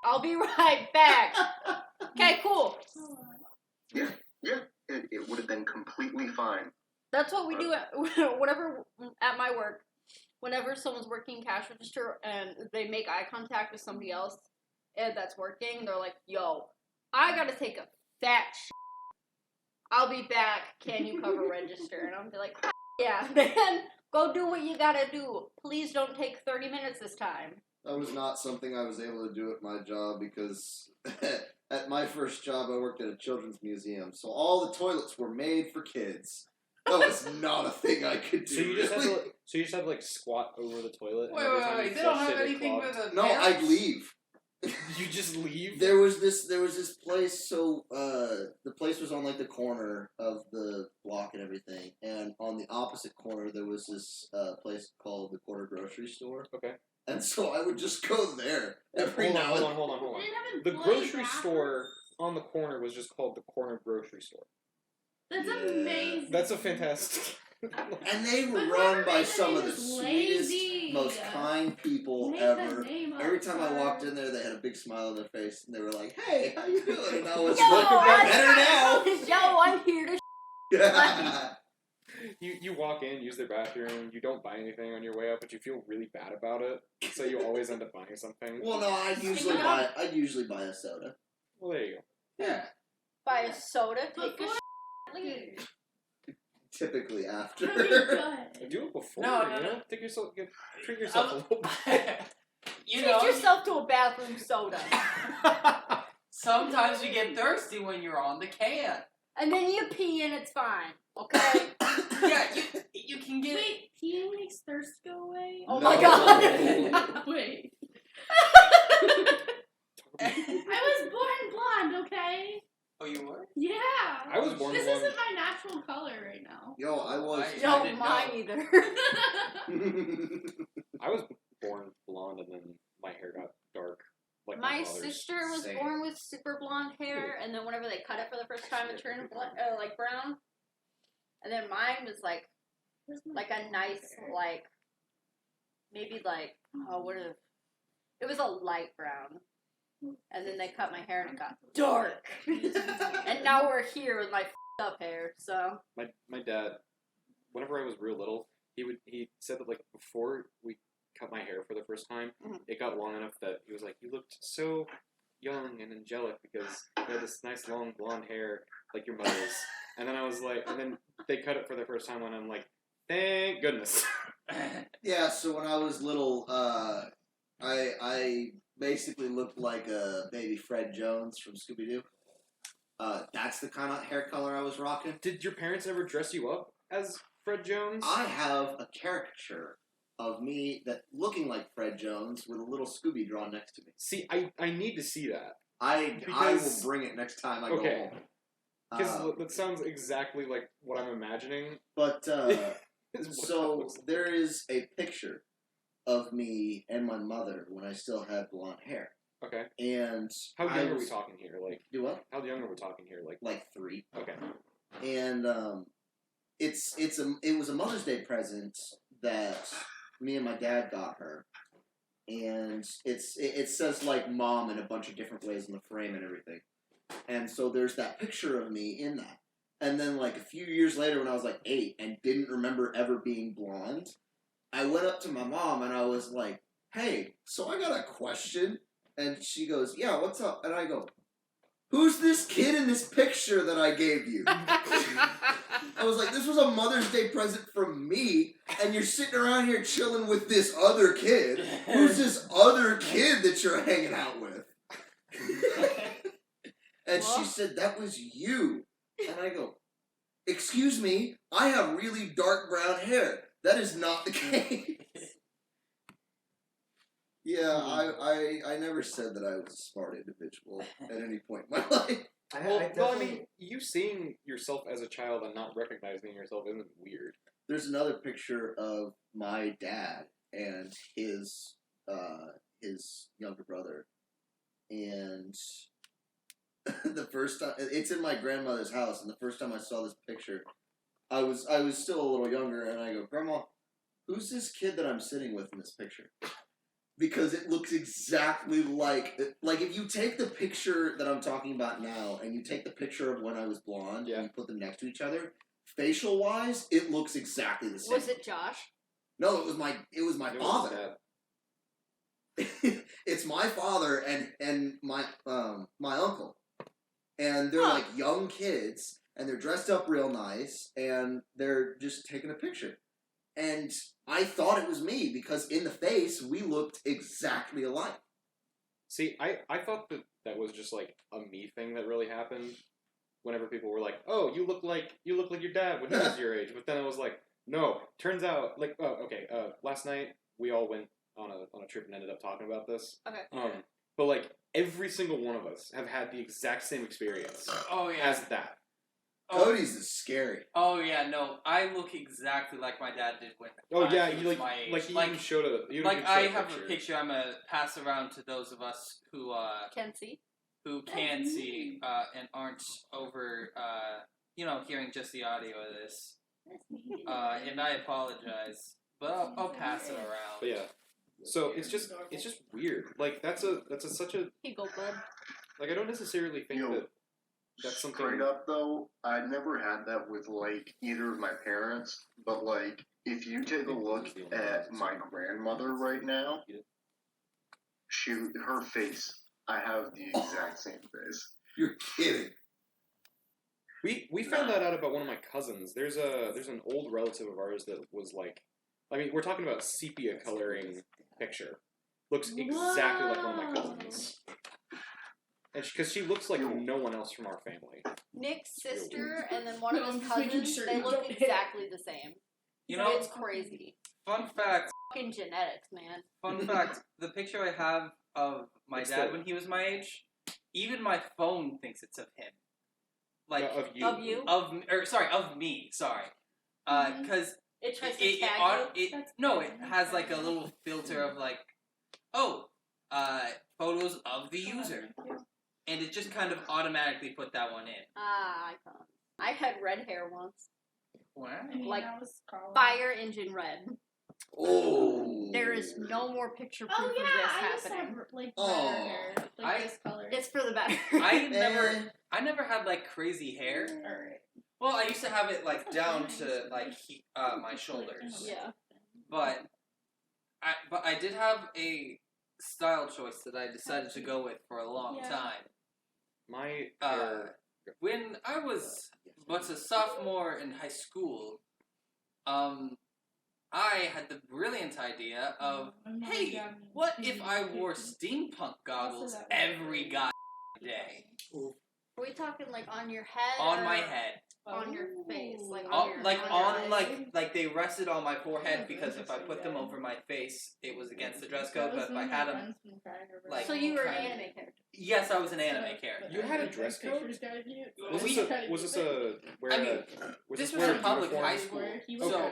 I'll be right back." Okay, cool. Yeah, it would have been completely fine. That's what we do at whatever at my work. Whenever someone's working cash register and they make eye contact with somebody else that's working, they're like, "Yo, I gotta take a fat shit. I'll be back. Can you cover register?" And I'll be like, "Yeah, man, go do what you gotta do. Please don't take 30 minutes this time." That was not something I was able to do at my job because at my first job I worked at a children's museum, so all the toilets were made for kids. That was not a thing I could do. So you just had to like squat over the toilet. And Wait, every wait, time wait. you They don't flushed have it, it anything clogged. for the No, parents? I'd leave. You just leave. There was this place. So the place was on like the corner of the block and everything, and on the opposite corner there was this place called the Corner Grocery Store. Okay. And so I would just go there every Hold on, now hold and on, hold on, hold on. They didn't have The employee grocery bathrooms? store on the corner was just called the Corner Grocery Store. That's Yeah. amazing. That's a fantastic. And they were But run whoever by made the some of name the is sweetest, lazy. most kind people Make ever. the name up Every time I walked in first. there, they had a big smile on their face, and they were like, "Hey, how you doing?" And I was Yo, like, "Better now." Yo, I'm here to You walk in, use their bathroom, you don't buy anything on your way up, but you feel really bad about it, so you always end up buying something. Well, no, I'd usually buy a soda. Well, there you go. Yeah, buy a soda, take a Before- leave. typically after. Pretty good. Do it before, No, you no, know? Treat yourself a little bit. You Treat know, yourself to a bathroom soda. sometimes you get thirsty when you're on the can. And then you pee and it's fine. Okay? Yeah, you can get. Wait, peeing makes thirst go away? Oh No. my god. Wait. I was born blonde, okay? Oh, you were? Yeah. I was born This blonde. isn't my natural color right now. Yo, I was. I Don't didn't mine know. either. I was born blonde and then my hair got dark. Like my My father's. sister was Same. born with super blonde hair, and then whenever they cut it for the first time, it turned like brown. And then mine was like a nice maybe like it was a light brown. And then they cut my hair and it got dark. And now we're here with my f***ed up hair. So My dad, whenever I was real little, he said that like before we cut my hair for the first time, Mhm. it got long enough that he was like, "You looked so young and angelic because you had this nice long blonde hair like your mother's." And then I was like, and then they cut it for the first time, and I'm like, "Thank goodness." Yeah, so when I was little, I basically looked like a baby Fred Jones from Scooby-Doo. That's the kind of hair color I was rocking. Did your parents ever dress you up as Fred Jones? I have a caricature of me that looking like Fred Jones with a little Scooby drawn next to me. See, I need to see that. I will Because- bring it next time I Okay. go home. Because that sounds exactly like what I'm imagining. But is what that so looks like. there is a picture of me and my mother when I still had blonde hair, Okay. and How I young are we was- talking here? Like, Do what? how young are we talking here? Like 3. Okay. And it was a Mother's Day present that me and my dad got her, and it says like mom in a bunch of different ways in the frame and everything, and so there's that picture of me in that, And then, like, a few years later when I was, like, 8 and didn't remember ever being blonde, I went up to my mom and I was like, hey, so I got a question. And she goes, yeah, what's up? And I go, who's this kid in this picture that I gave you? I was like, this was a Mother's Day present from me, and you're sitting around here chilling with this other kid. Who's this other kid that you're hanging out with? And she said, that was you. And I go, excuse me, I have really dark brown hair. That is not the case. Yeah, I never said that I was a smart individual at any point in my life. I mean, you seeing yourself as a child and not recognizing yourself isn't weird. There's another picture of my dad and his younger brother, and the first time it's in my grandmother's house, and the first time I saw this picture, I was still a little younger, and I go, Grandma, who's this kid that I'm sitting with in this picture? Because it looks exactly like if you take the picture that I'm talking about now and you take the picture of when I was blonde and you put them next to each other, facial wise, it looks exactly the same. Was it Josh? No, it was my father. It's my father and my uncle, and they're like young kids and they're dressed up real nice and they're just taking a picture. And I thought it was me because in the face we looked exactly alike. See, I thought that was just like a me thing that really happened. Whenever people were like, "Oh, you look like your dad when he was your age," but then I was like, "No." Turns out, like, last night we all went on a trip and ended up talking about this. Okay. But like every single one of us have had the exact same experience. Oh yeah. As that. Cody's is scary. Oh yeah, no, I look exactly like my dad did when. Oh yeah, he you was my age. he even showed a. I have a picture. I'm gonna pass around to those of us who can see, and aren't over hearing just the audio of this. And I apologize, but I'll pass it around. But yeah, so it's just weird. Like that's such a. Here you go, bud. Like I don't necessarily think that. That's something. Straight up though, I never had that with like either of my parents, but like if you take a look at my grandmother right now, her face, I have the exact same face. You're kidding. We found that out about one of my cousins. There's an old relative of ours that was like, I mean, we're talking about sepia coloring picture. Looks exactly like one of my cousins. And because she looks like no one else from our family. Nick's sister and then one of his cousins, they look exactly the same. You know, it's crazy. Fun fact. Fucking genetics, man. Fun fact. The picture I have of my dad when he was my age, even my phone thinks it's of him. Like of you. Of you? Of me. Sorry. Because it tries to tag you. It has like a little filter of like, photos of the user. And it just kind of automatically put that one in. Icon. I had red hair once. What? Like fire engine red. Oh. There is no more picture proof of this happening. Like better hair, like this color. It's for the better. I never had like crazy hair. Alright. Well, I used to have it like down to like my shoulders. Yeah. But I did have a style choice that I decided to go with for a long time. My when I was but a sophomore in high school, I had the brilliant idea of, hey, what if I wore steampunk goggles every goddamn day? Are we talking like on your head? On my head. On your face, like they rested on my forehead because if I put them over my face, it was against the dress code. But if I had them, like, so you were an anime character. Yes, I was an anime character. You had a dress code? Was this a where? I mean, this was a public high school, so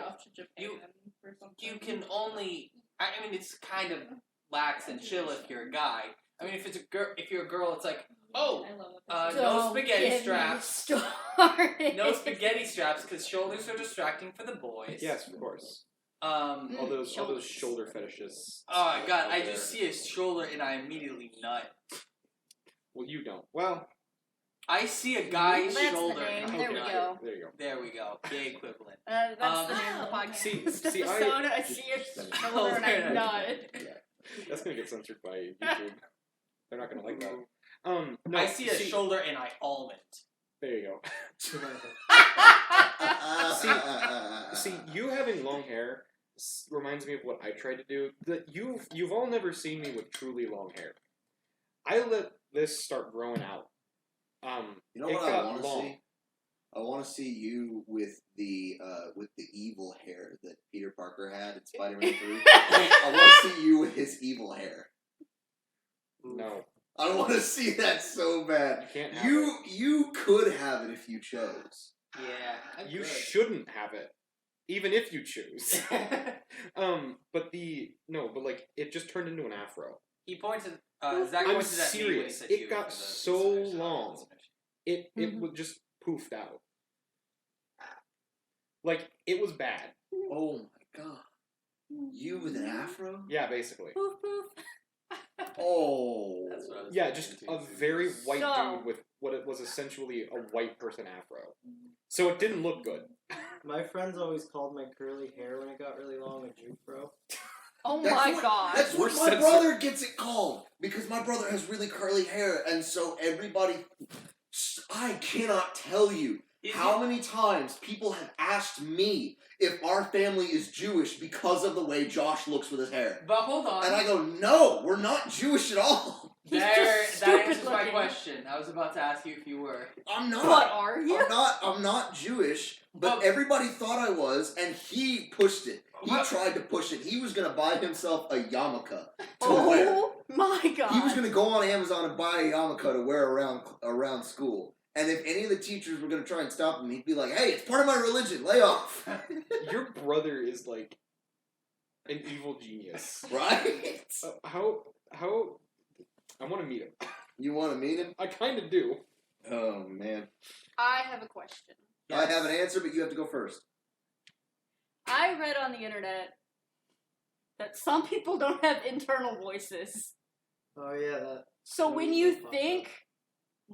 you can only. I mean, it's kind of lax and chill if you're a guy. I mean, if you're a girl, it's like, oh, no spaghetti straps. No spaghetti straps because shoulders are distracting for the boys. Yes, of course. All those shoulder fetishes. Oh god, I just see a shoulder and I immediately nut. Well, you don't. Well, I see a guy's That's the shoulder. name. and I There we nut. go. There you go. There we go. The equivalent. That's the name of the podcast see, episode. I see your shoulder and I nod. That's gonna get censored by YouTube. They're not gonna like that. No, I see a shoulder and I almond. There you go. See, you having long hair reminds me of what I tried to do. That you've all never seen me with truly long hair. I let this start growing out. You know it what I got want to long. see? I want to see you with the evil hair that Peter Parker had in Spider-Man 3. I want to see you with his evil hair. No, I want to see that so bad. you can't have You could have it if you chose. Yeah. it. You shouldn't have it, even if you choose. But like it just turned into an afro. He pointed. Zach I'm pointed at me when he serious. said It you got for the so submission. long. It was just poofed out. Like it was bad. Oh my god. You with an afro? Yeah, basically. Poof poof. Oh. That's what I was Yeah, thinking just too. a very white So- dude with what it was essentially a white person afro. So it didn't look good. My friends always called my curly hair when it got really long a jufro. Oh That's my what- god. That's what We're my censored. brother gets it called. Because my brother has really curly hair, and so everybody... I cannot tell you how many times people have asked me if our family is Jewish because of the way Josh looks with his hair. But hold on. And I go, no, we're not Jewish at all. He's that just stupid answers my looking. question. I was about to ask you if you were. I'm not. What are you? I'm not Jewish, but But- everybody thought I was, and he pushed it. He What? tried to push it. He was gonna buy himself a yarmulke to wear. Oh my god. He was gonna go on Amazon and buy a yarmulke to wear around school. And if any of the teachers were gonna try and stop him, he'd be like, "Hey, it's part of my religion. Lay off." Your brother is like an evil genius. Right? How I want to meet him. You want to meet him? I kind of do. Oh man. I have a question. I have an answer, but you have to go first. I read on the internet that some people don't have internal voices. Oh yeah, that. So when you think,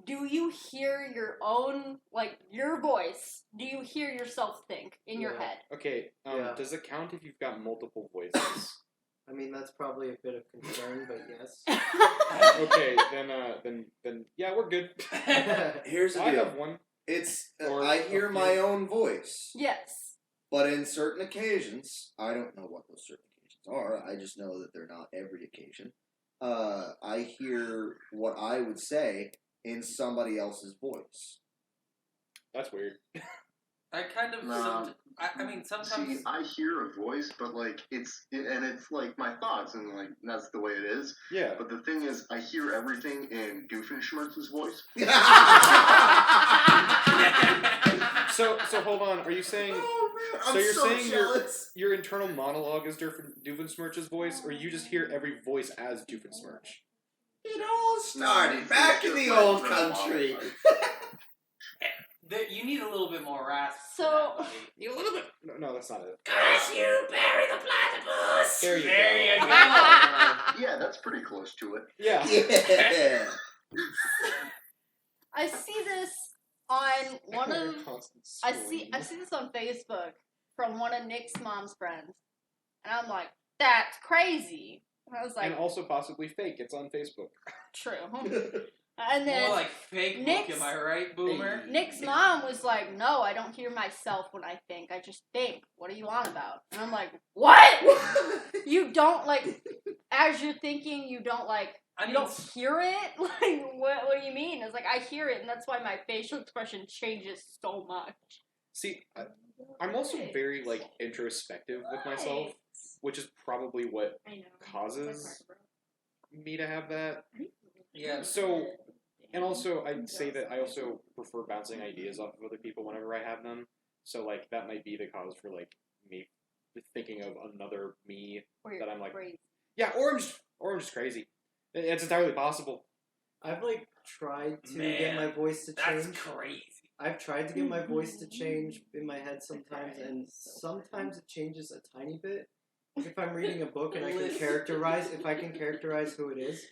do you hear your own, like, your voice? Do you hear yourself think in your Yeah. head? Okay, Yeah. does it count if you've got multiple voices? I mean, that's probably a bit of concern, but yes. Okay, then yeah, we're good. Here's the I deal. have one. It's Or I a hear few. my own voice. Yes. But in certain occasions, I don't know what those certain occasions are. I just know that they're not every occasion. I hear what I would say in somebody else's voice. That's weird. I kind of. No. I mean, sometimes. See, I hear a voice, but like it's like my thoughts, and like that's the way it is. Yeah. But the thing is, I hear everything in Doofenshmirtz's voice. So hold on. Are you saying Oh man, I'm So you're so saying jealous. your internal monologue is Doofenshmirtz's voice, or you just hear every voice as Doofenshmirtz? It all started back in the old country. You need a little bit more rasp. So- for that, You a little bit. No, that's not it. Curse you, Barry the Platypus. There you There you go. go. Yeah, that's pretty close to it. Yeah. Yeah. I see this on one of Constant I scream. see this on Facebook from one of Nick's mom's friends, and I'm like, that's crazy. And I was like, And also possibly fake. It's on Facebook. true. And then More like fake book, Nick's- am I right, Boomer? Nick's mom was like, no, I don't hear myself when I think. I just think. What are you on about? And I'm like, what? You don't, like, as you're thinking, you don't, like, I you mean, don't hear it? Like, what do you mean? It's like, I hear it, and that's why my facial expression changes so much. See, I'm also very like introspective with myself, which is probably what I know. causes me to have that. yeah. So, and also I'd say that I also prefer bouncing ideas off of other people whenever I have them. So like that might be the cause for like me thinking of another me Or you're that I'm like, crazy. yeah, orange is crazy. It's entirely possible. I've like tried to Man, get my voice to That's change. crazy. I've tried to get my voice to change in my head sometimes, and sometimes it changes a tiny bit. If I'm reading a book and I can Listen. characterize who it is,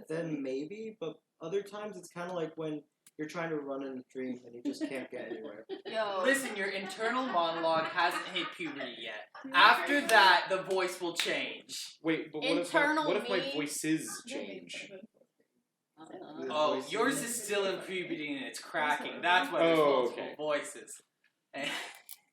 then maybe. But other times it's kind of like when you're trying to run in a dream and you just can't get anywhere. Yo. Listen, your internal monologue hasn't hit puberty yet. After that, the voice will change. Wait, but what if my voices change? Oh, yours is still in puberty and it's cracking. That's why there's multiple voices.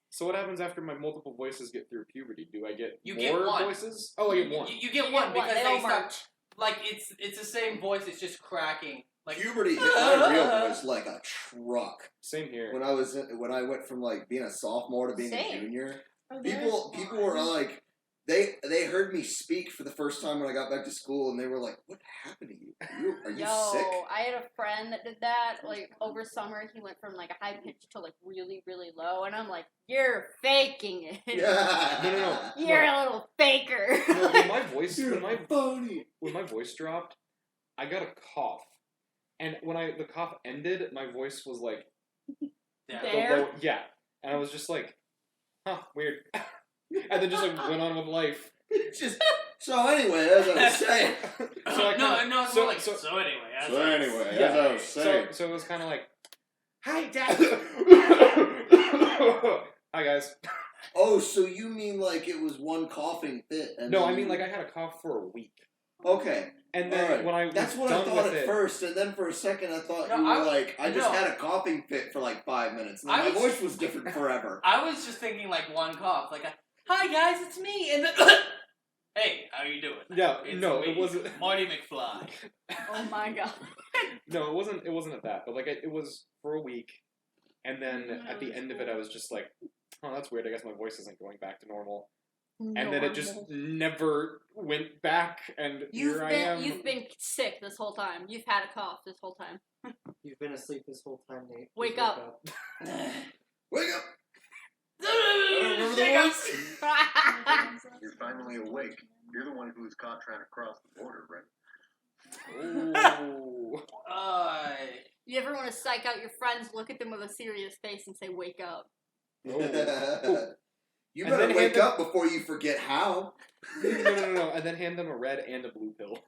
So what happens after my multiple voices get through puberty? Do I get You more get one. voices? Oh, I get one. You get one because they they don't start. merge. Like it's the same voice. It's just cracking. Like Puberty hit my real voice like a truck. Same here. When I went from like being a sophomore to being a junior, Oh, people were like, they heard me speak for the first time when I got back to school, and they were like, "What happened to you? Are you sick?" I had a friend that did that. Like over summer, he went from like a high pitch to like really, really low, and I'm like, "You're faking it. Yeah. No. You're a little faker." No, when my voice dropped, I got a cough, and when the cough ended, my voice was like, There. and I was just like, huh, weird, and then just like went on with life. So anyway, as I was saying. It's more like, so anyway, as I was saying. So it was kind of like, hi, Dad. Hi, guys. Oh, so you mean like it was one coughing fit? And No, I mean like I had a cough for a week. Okay. And then when I was That's what I done thought with at it, first, and then for a second I thought you were I just had a coughing fit for like 5 minutes, and then my voice was different forever. I was just thinking like one cough, like hi guys, it's me, and then hey, how you doing? Yeah, It's no, me, it wasn't Marty McFly. Oh my god. No, it wasn't at that, but like it was for a week, and then at the end of it, I was just like, oh, that's weird. I guess my voice isn't going back to normal. And then it just never went back, and here I am. You've been sick this whole time. You've had a cough this whole time. You've been asleep this whole time, Nate. Wake up. Wake up! You're finally awake. You're the one who was caught trying to cross the border, right? Ooh. You ever want to psych out your friends, look at them with a serious face and say, wake up? You And better then wake hand up before you forget how. No. And then hand them a red and a blue pill.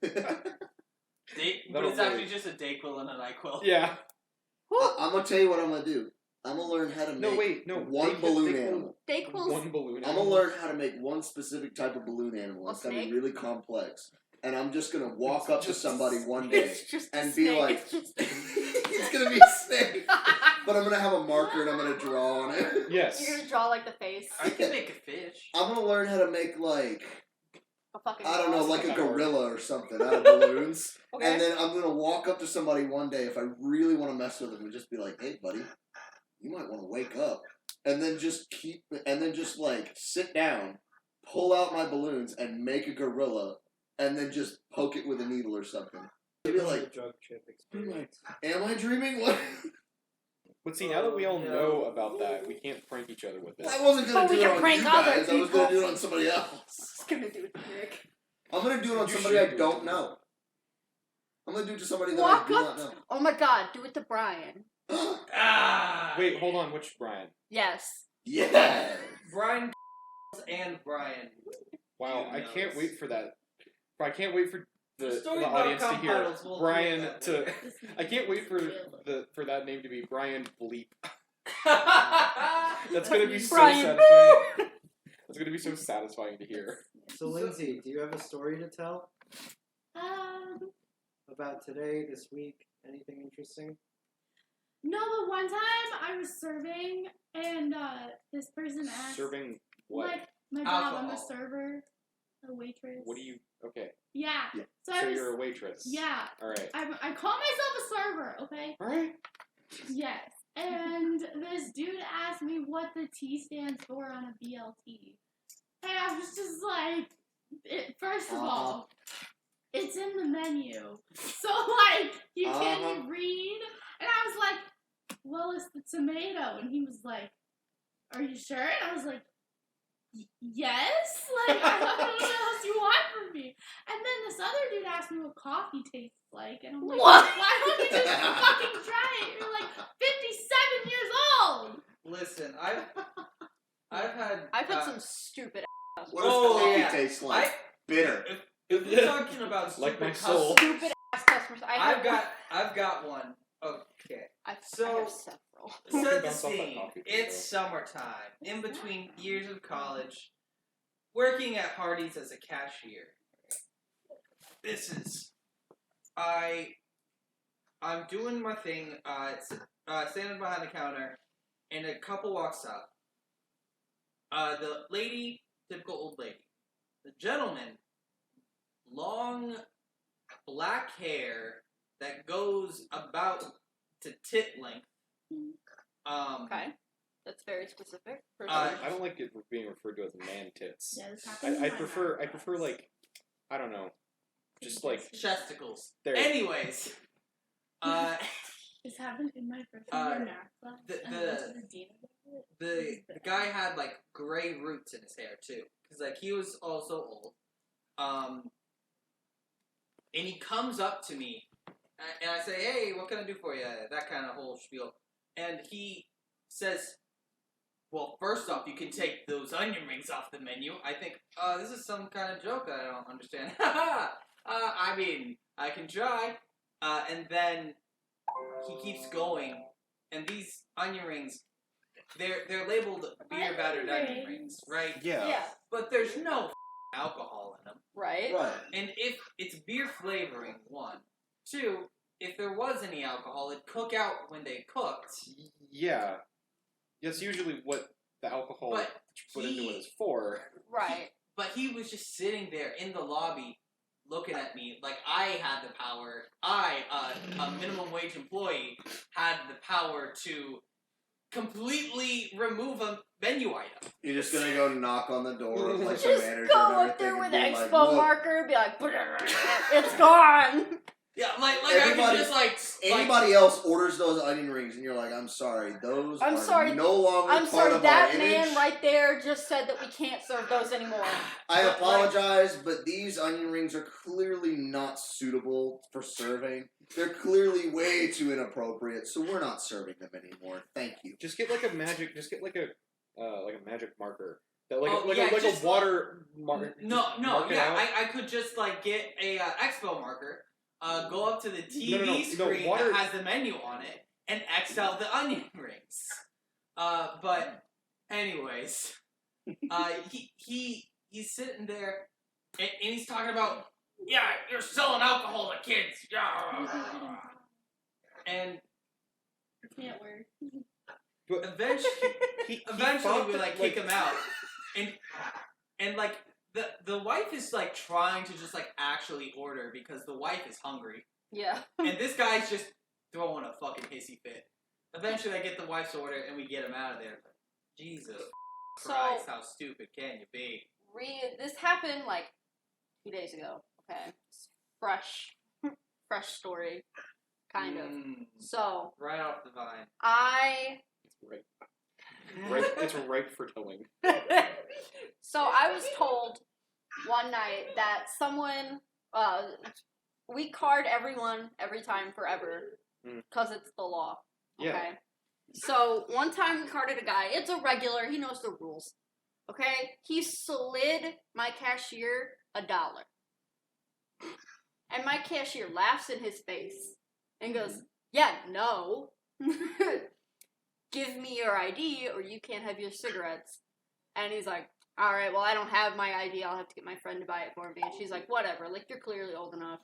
But it's actually just a Dayquil and a NyQuil. Yeah. I'm gonna tell you what I'm gonna do. I'm gonna learn how to make one balloon animal. Dayquil's... One balloon I'm animal. gonna learn how to make one specific type of balloon animal. A It's gonna be snake? really complex. And I'm just gonna walk up to somebody one day It's just a and be snake. like, it's gonna be a snake. But I'm gonna have a marker and I'm gonna draw on it. Yes. You're gonna draw like the face. I can make a fish. I'm gonna learn how to make like, A fucking I don't know, mouse. like a gorilla or something out of balloons. Okay. And then I'm gonna walk up to somebody one day if I really want to mess with them and just be like, hey buddy, you might want to wake up. And then just like sit down, pull out my balloons and make a gorilla and then just poke it with a needle or something. Maybe like, drug trip experience. am I dreaming? What? But see, now that we all know about that, we can't prank each other with it. I wasn't gonna we do it can on prank you other guys. I was people. gonna do it on somebody else. It's gonna do it, Nick. I'm gonna do it on You somebody should I do it. don't know. I'm gonna do it to somebody that Walk I do up not know. Oh my god, do it to Brian. Wait, hold on. Which Brian? Yes. Yeah. Brian and Brian. Wow, I can't knows? wait for that. I can't wait for the Story about audience to hear compiles, we'll Brian do that. to. I can't wait for that name to be Brian Bleep. That's gonna be so Brian. satisfying. That's gonna be so satisfying to hear. So, Lindsay, do you have a story to tell Um, about today, this week? Anything interesting? no, but one time I was serving and this person asked, Serving what? like, my job, I'm a Alcohol. server, a waitress. What do you? Okay. Yeah. Yeah. So, So I was, you're a waitress. yeah. All right. I call myself a server, okay? All right. Yes. And this dude asked me what the T stands for on a BLT. And I was just like, first of all, it's in the menu. So, like, you can't read. And I was like, well, it's the tomato. And he was like, are you sure? And I was like, yes? Like, I don't know what else you want from me. And then this other dude asked me what coffee tastes like. And I'm like, What? why don't you just fucking try it? You're like 57 years old. Listen, I've had some stupid What does Oh, coffee yeah. taste like? Bitter. If we're talking about Like my stupid soul. stupid ass customers. I've got one. Okay. I So- have several. Set the Bounce off that scene. coffee, It's bro. summertime. In between years of college, working at Hardee's as a cashier. I'm doing my thing, standing behind the counter, and a couple walks up. The lady, typical old lady. The gentleman, long black hair that goes about to tit length. Okay. That's very specific. I don't like it being referred to as man tits. Yeah, this happened in I my prefer math class. like, I don't know, just like Chesticles. there. Anyways, This happened in my freshman year math class. the- and I went to the dean about it. the guy had like gray roots in his hair too, because like he was also old. And he comes up to me, and I say, "Hey, what can I do for you?" That kind of whole spiel. And he says, "Well, first off, you can take those onion rings off the menu." I think, this is some kind of joke that I don't understand. I mean, I can try. And then he keeps going, and these onion rings, they're labeled beer battered onion rings, right? Yeah. But there's no alcohol in them. Right. Right. And if it's beer flavoring, one. Two, if there was any alcohol, it'd cook out when they cooked. Yeah. That's usually what the alcohol But put into he- it is for. Right. But he was just sitting there in the lobby looking at me like I had the power. I, a minimum wage employee, had the power to completely remove a menu item. You're just gonna go knock on the door of like the Just manager go and up there everything with and an be like, expo "Look, marker and be like, it's gone. Yeah, like I Everybody- could just like Anybody else orders those onion rings and you're like, I'm sorry, those I'm are sorry- no longer I'm part sorry, of that our man image. right there just said that we can't serve those anymore. I But, apologize, but these onion rings are clearly not suitable for serving. They're clearly way too inappropriate, so we're not serving them anymore. Thank you. Just get like a magic magic marker. That like Oh, like yeah, a just water marker. No, mark it out. I could just like get a expo marker, go up to the TV No, screen water- that has the menu on it, and X out the onion rings. But anyways, he's sitting there, and he's talking about, yeah, you're selling alcohol to kids, yeah. And It can't work. But eventually thought we that, like kick him out, and like the wife is like trying to just like actually order because the wife is hungry, Yeah. and this guy's just throwing a fucking hissy fit. Eventually, I get the wife's order and we get him out of there. But Jesus So, Christ, how stupid can you be? this happened like 2 days ago. Okay. It's fresh story, kind of. So, Right off the vine. It's ripe for telling. So I was told one night that someone, we card everyone every time forever because it's the law. Okay. Yeah. So one time we carded a guy. It's a regular. He knows the rules. Okay. He slid my cashier $1, and my cashier laughs in his face and goes, "Yeah, no." Give me your ID or you can't have your cigarettes. And he's like, alright, well, I don't have my ID. I'll have to get my friend to buy it for me. And she's like, whatever. Like, you're clearly old enough.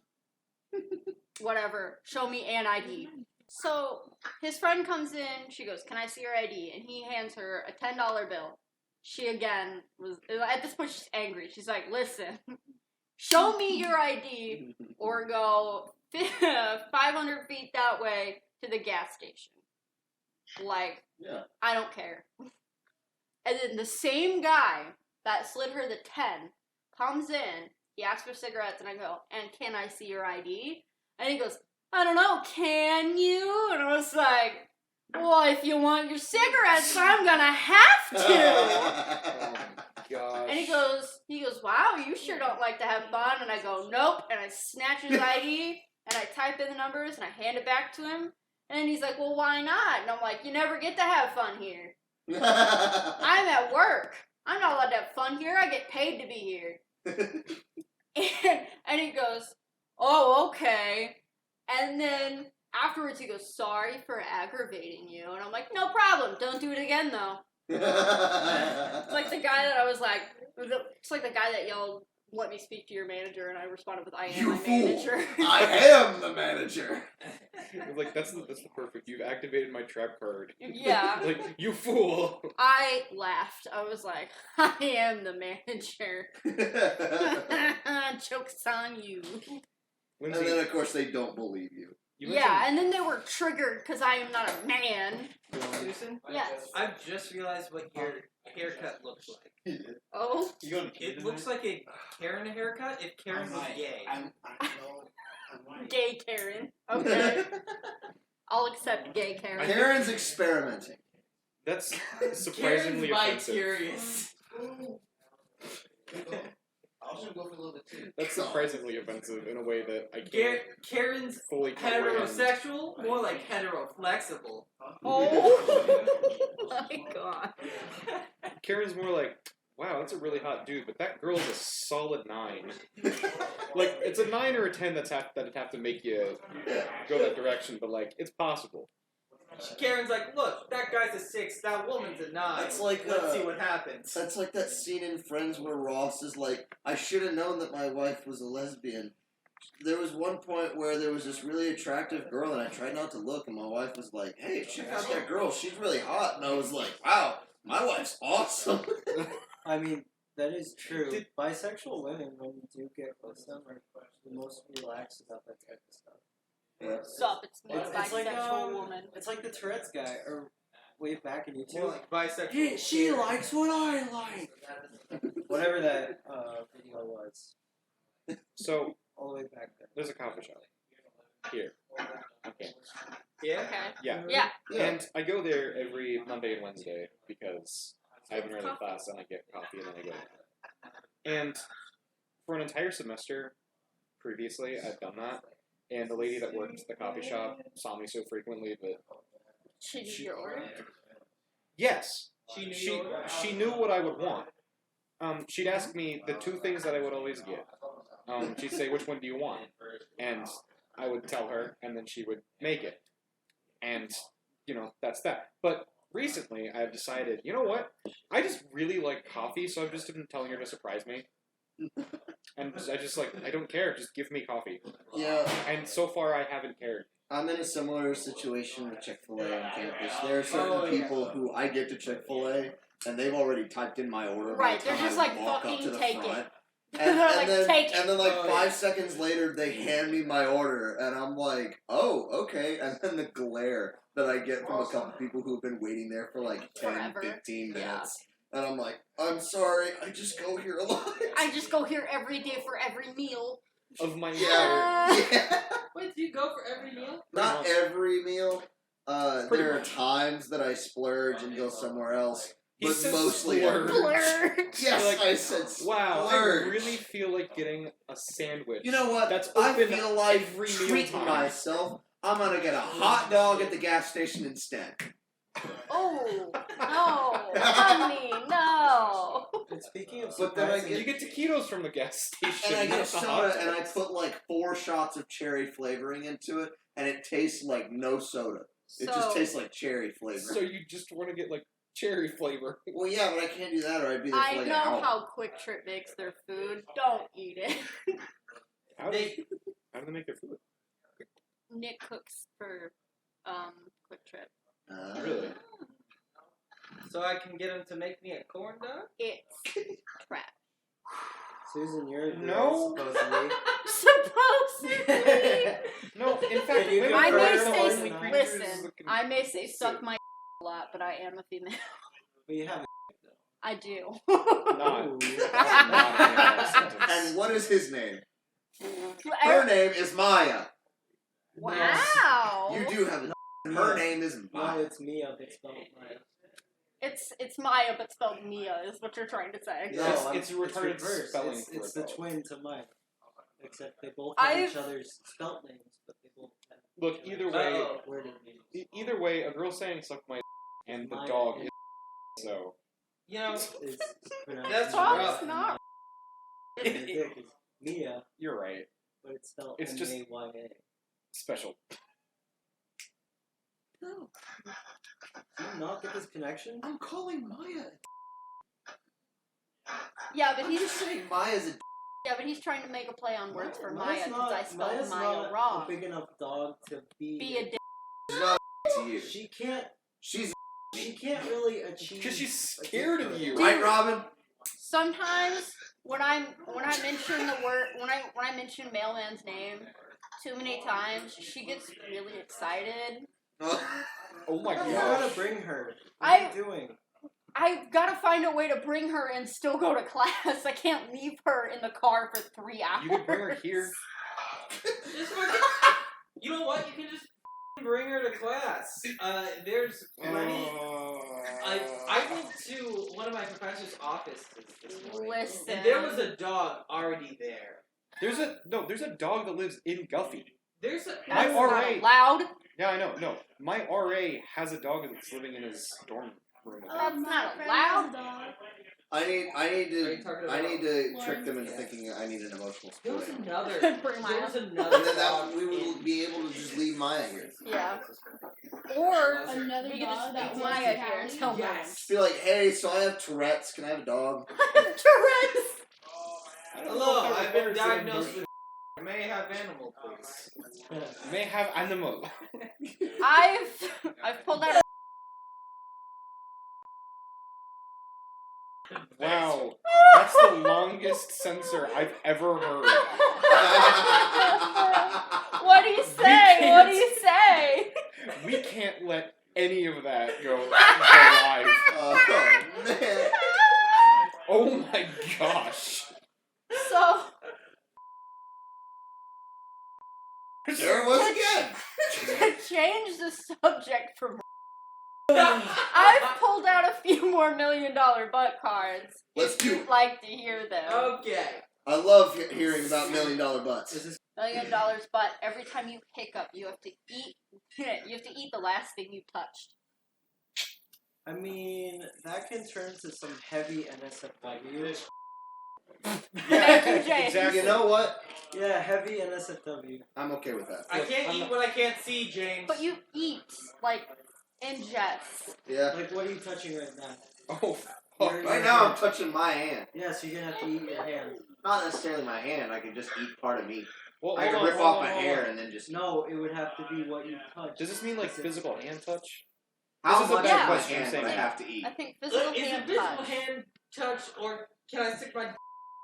Whatever. Show me an ID. So, his friend comes in. She goes, can I see your ID? And he hands her a $10 bill. She, again, was, at this point, she's angry. She's like, listen, show me your ID or go 500 feet that way to the gas station. Like, Yeah. I don't care. And then the same guy that slid her the 10 comes in, he asks for cigarettes, and I go, and can I see your ID? And he goes, I don't know, can you? And I was like, well, if you want your cigarettes, I'm gonna have to. Oh my gosh. And he goes, wow, you sure don't like to have fun. And I go, nope. And I snatch his ID, and I type in the numbers, and I hand it back to him. And he's like, well, why not? And I'm like, you never get to have fun here. I'm at work. I'm not allowed to have fun here. I get paid to be here. And he goes, oh, okay. And then afterwards he goes, sorry for aggravating you. And I'm like, no problem. Don't do it again, though. It's like the guy that I was like, it's like the guy that yelled, let me speak to your manager, and I responded with, I am You my fool. manager. I am the manager. Like, that's the perfect, you've activated my trap card. Yeah. Like, you fool. I laughed. I was like, I am the manager. Joke's on you. And Lindsay, then, of course, they don't believe you. you Yeah, and then they were triggered because I am not a man. Susan? Yes. I've just realized what your haircut looks like. Oh? It looks like a Karen haircut if Karen was gay. Gay Karen. Okay. I'll accept gay Karen. Karen's experimenting. That's surprisingly Karen's offensive. bi-curious. That's surprisingly offensive in a way that I can't Karen's fully comprehend. heterosexual, more like hetero-flexible. Oh my god. Karen's more like, wow, that's a really hot dude, but that girl's a solid 9. Like, it's a 9 or a 10 that'd have to make you go that direction, but like, it's possible. Karen's like, look, that guy's a 6, that woman's a 9. That's like, let's see what happens. That's like that scene in Friends where Ross is like, I should have known that my wife was a lesbian. There was one point where there was this really attractive girl, and I tried not to look, and my wife was like, hey, check out that girl, she's really hot. And I was like, wow, my wife's awesome. I mean, that is true. Bisexual women, when you do get close to them, are the most relaxed about that type of stuff. Yeah. Sup, it's me, bisexual woman. It's like the Tourette's guy, or way back in YouTube. More like bisexual. She likes what I like. Whatever that video was. So, All the way back there. there's a coffee shop. Here. Okay. Yeah? Okay. Yeah. Yeah. And I go there every Monday and Wednesday because I have an early class and I get coffee and then I go. And for an entire semester previously, I've done that. And the lady that worked at the coffee shop saw me so frequently that... She knew your order? Yes. She knew what I would want. She'd ask me the 2 things that I would always get. She'd say, which one do you want? And I would tell her, and then she would make it. And, you know, that's that. But recently, I've decided, you know what? I just really like coffee, so I've just been telling her to surprise me. And I just like, I don't care, just give me coffee. Yeah. And so far, I haven't cared. I'm in a similar situation with Chick-fil-A on campus. There are certain people who I get to Chick-fil-A, and they've already typed in my order. Right, by the they're time just I like, walk up fucking to the take front. it. And, Like, take it. and then like 5 seconds later, they hand me my order, and I'm like, oh, okay. And then the glare that I get from a couple people who've been waiting there for like 10, Forever. 15 minutes. Yeah. And I'm like, I'm sorry, I just go here a lot. I just go here every day for every meal. Of my Yeah. Wait, do you go for every meal? Not every meal. Pretty There are much. times that I splurge and go somewhere else. He But said mostly splurge. Splurge. Yes, Like, I said Wow, splurge. I really feel like getting a sandwich. You know what? That's I open feel like every treating mealtime. myself. I'm gonna get a hot dog at the gas station instead. Oh, no. Honey, no. And speaking of But then I surprising, You get taquitos from the gas station. And I get a not the hot soda, and I dogs. put like 4 shots of cherry flavoring into it, and it tastes like no soda. It just tastes like cherry flavor. So you just want to get like cherry flavor. Well, yeah, but I can't do that, or I'd be there for I like know an hour. how Quick Trip makes their food. Don't eat it. How do they make their food? Nick cooks for Quick Trip. Really? So I can get him to make me a corn dog? It's trash. Susan, you're a girl, No. supposedly. Supposedly. No, in fact, Can you women I are may the say, only creatures listen, that can- I may say suck my a lot, but I am a female. But you have I do. Not. And what is his name? Her Her name is Maya. Wow. You do have a Her name is No, Maya. it's Mia, but spelled Maya. It's Maya, but spelled Mia, is what you're trying to say. No, It's- I'm- it's retarded reversed. spelling It's, for it's a the dog. twin to Maya. Except they both have each I've- other's spelt names, but they both have Look, either way, Uh-oh. worded names. either way, a girl saying "suck my," and the Maya dog is- is so. You know, Is pronounced That's Maya. rough. Dog's not. And the dick is Mia, You're right. but it's spelled It's just- M-A-Y-A. Special. No. Do you not get this connection? I'm calling Maya. Yeah, but I'm he's just saying Maya's a. yeah, but he's trying to make a play on words for Maya Maya's because I not, spelled Maya's Maya not wrong. a big enough dog to Be a dick. She's not to you. She can't. She's She can't really achieve. Because she's scared of you. right, Robin. Sometimes when I mention the word when I mention mailman's name too many times, she gets really excited. Oh my You gosh. gotta bring her. What are you doing? I've got to find a way to bring her and still go to class. I can't leave her in the car for 3 hours. You can bring her here. Just fucking, you know what? You can just bring her to class. There's plenty. I went to one of my professor's offices this morning, Listen. and there was a dog already there. There's a dog that lives in Guffey. There's a That's My not RA. allowed. Yeah, I know. No, my RA has a dog that's living in his dorm room. That's my not friend allowed. has a dog. I need Are you talking to about trick them into Florence? thinking I need an emotional There was support. another. Bring There Maya. was another. And then dog we in- would be able to just leave Maya here. Yeah. Or Another we could just dog that leave wants Maya to here and Cali? tell them. Yes. Be like, hey, so I have Tourette's. Can I have a dog? Tourette's. Hello, I've been diagnosed with. May I have animal, please. May have animal. I've pulled out a Wow, that's the longest censor I've ever heard. What do you say? What do you say? We can't let any of that go live. Oh man. Oh my gosh. So There it was again. to change the subject from I've pulled out a few more $1 million butt cards. Let's if do you'd it. like to hear them. Okay. I love hearing about $1 million butts. Is this $1 million butt. Every time you hiccup, you have to eat. You have to eat the last thing you touched. I mean, that can turn to some heavy NSFW. Thank you, James. Exactly. You know what? Yeah, heavy NSFW. I'm okay with that. I can't eat what I can't see, James. But you eat, like, ingest. Yeah. Like, what are you touching right now? Oh, You're- Right now I'm touching my hand. Yeah, so you're gonna have to eat your hand. Not necessarily my hand. I can just eat part of me. well, I can hold on, rip hold off on, my hold hair on. and then just. No, it would have to be what you touch. Does this mean like physical hand touch? How This is a much bad of my question, hand I'm would I saying. have to eat? I think physical Is it hand physical touch. hand touch, or can I stick my in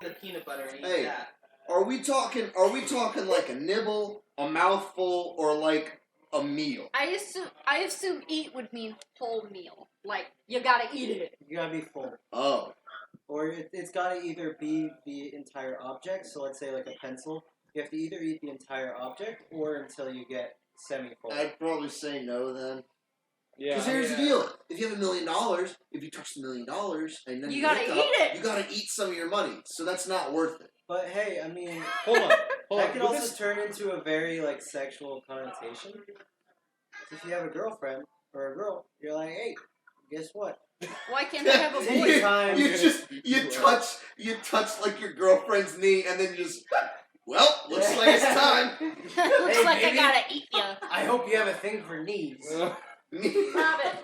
the peanut butter and eat Hey. that? Are we talking like a nibble, a mouthful, or like a meal? I assume eat would mean whole meal. Like, you gotta eat it. You gotta be full. Oh. Or it's gotta either be the entire object, so let's say like a pencil. You have to either eat the entire object or until you get semi-full. I'd probably say no then. Yeah. Because here's Yeah. the deal: if you have $1 million, if you touch the $1 million, and then You gotta hiccup, eat it. you gotta eat some of your money. So that's not worth it. But hey, I mean, Hold on. Hold that on. could With also this- turn into a very like sexual connotation. If you have a girlfriend or a girl, you're like, hey, guess what? Why can't they have a Take boy? your time. You touch like your girlfriend's knee, and then you just. Well, looks like it's time. Looks Hey, like baby. I gotta eat you. I hope you have a thing for knees. Robin,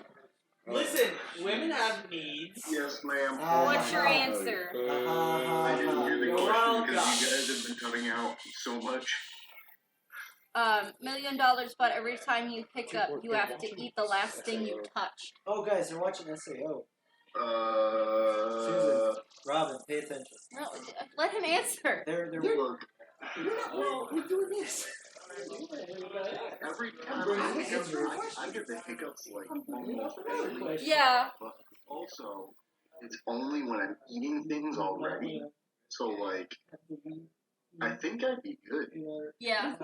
Listen, women have needs. Yes, ma'am. Oh what's my your God. answer? I didn't hear the You're question because welcome. you guys have been cutting out so much. $1 million, but every time you hiccup, you have to eat the last thing you touched. Oh, guys, they're watching SAO. Uh, Robin, pay attention. No, let him answer. They're look, We're doing this. every time I get the hiccups like almost daily, Yeah. but also it's only when I'm eating things already. So like, I think I'd be good. Yeah.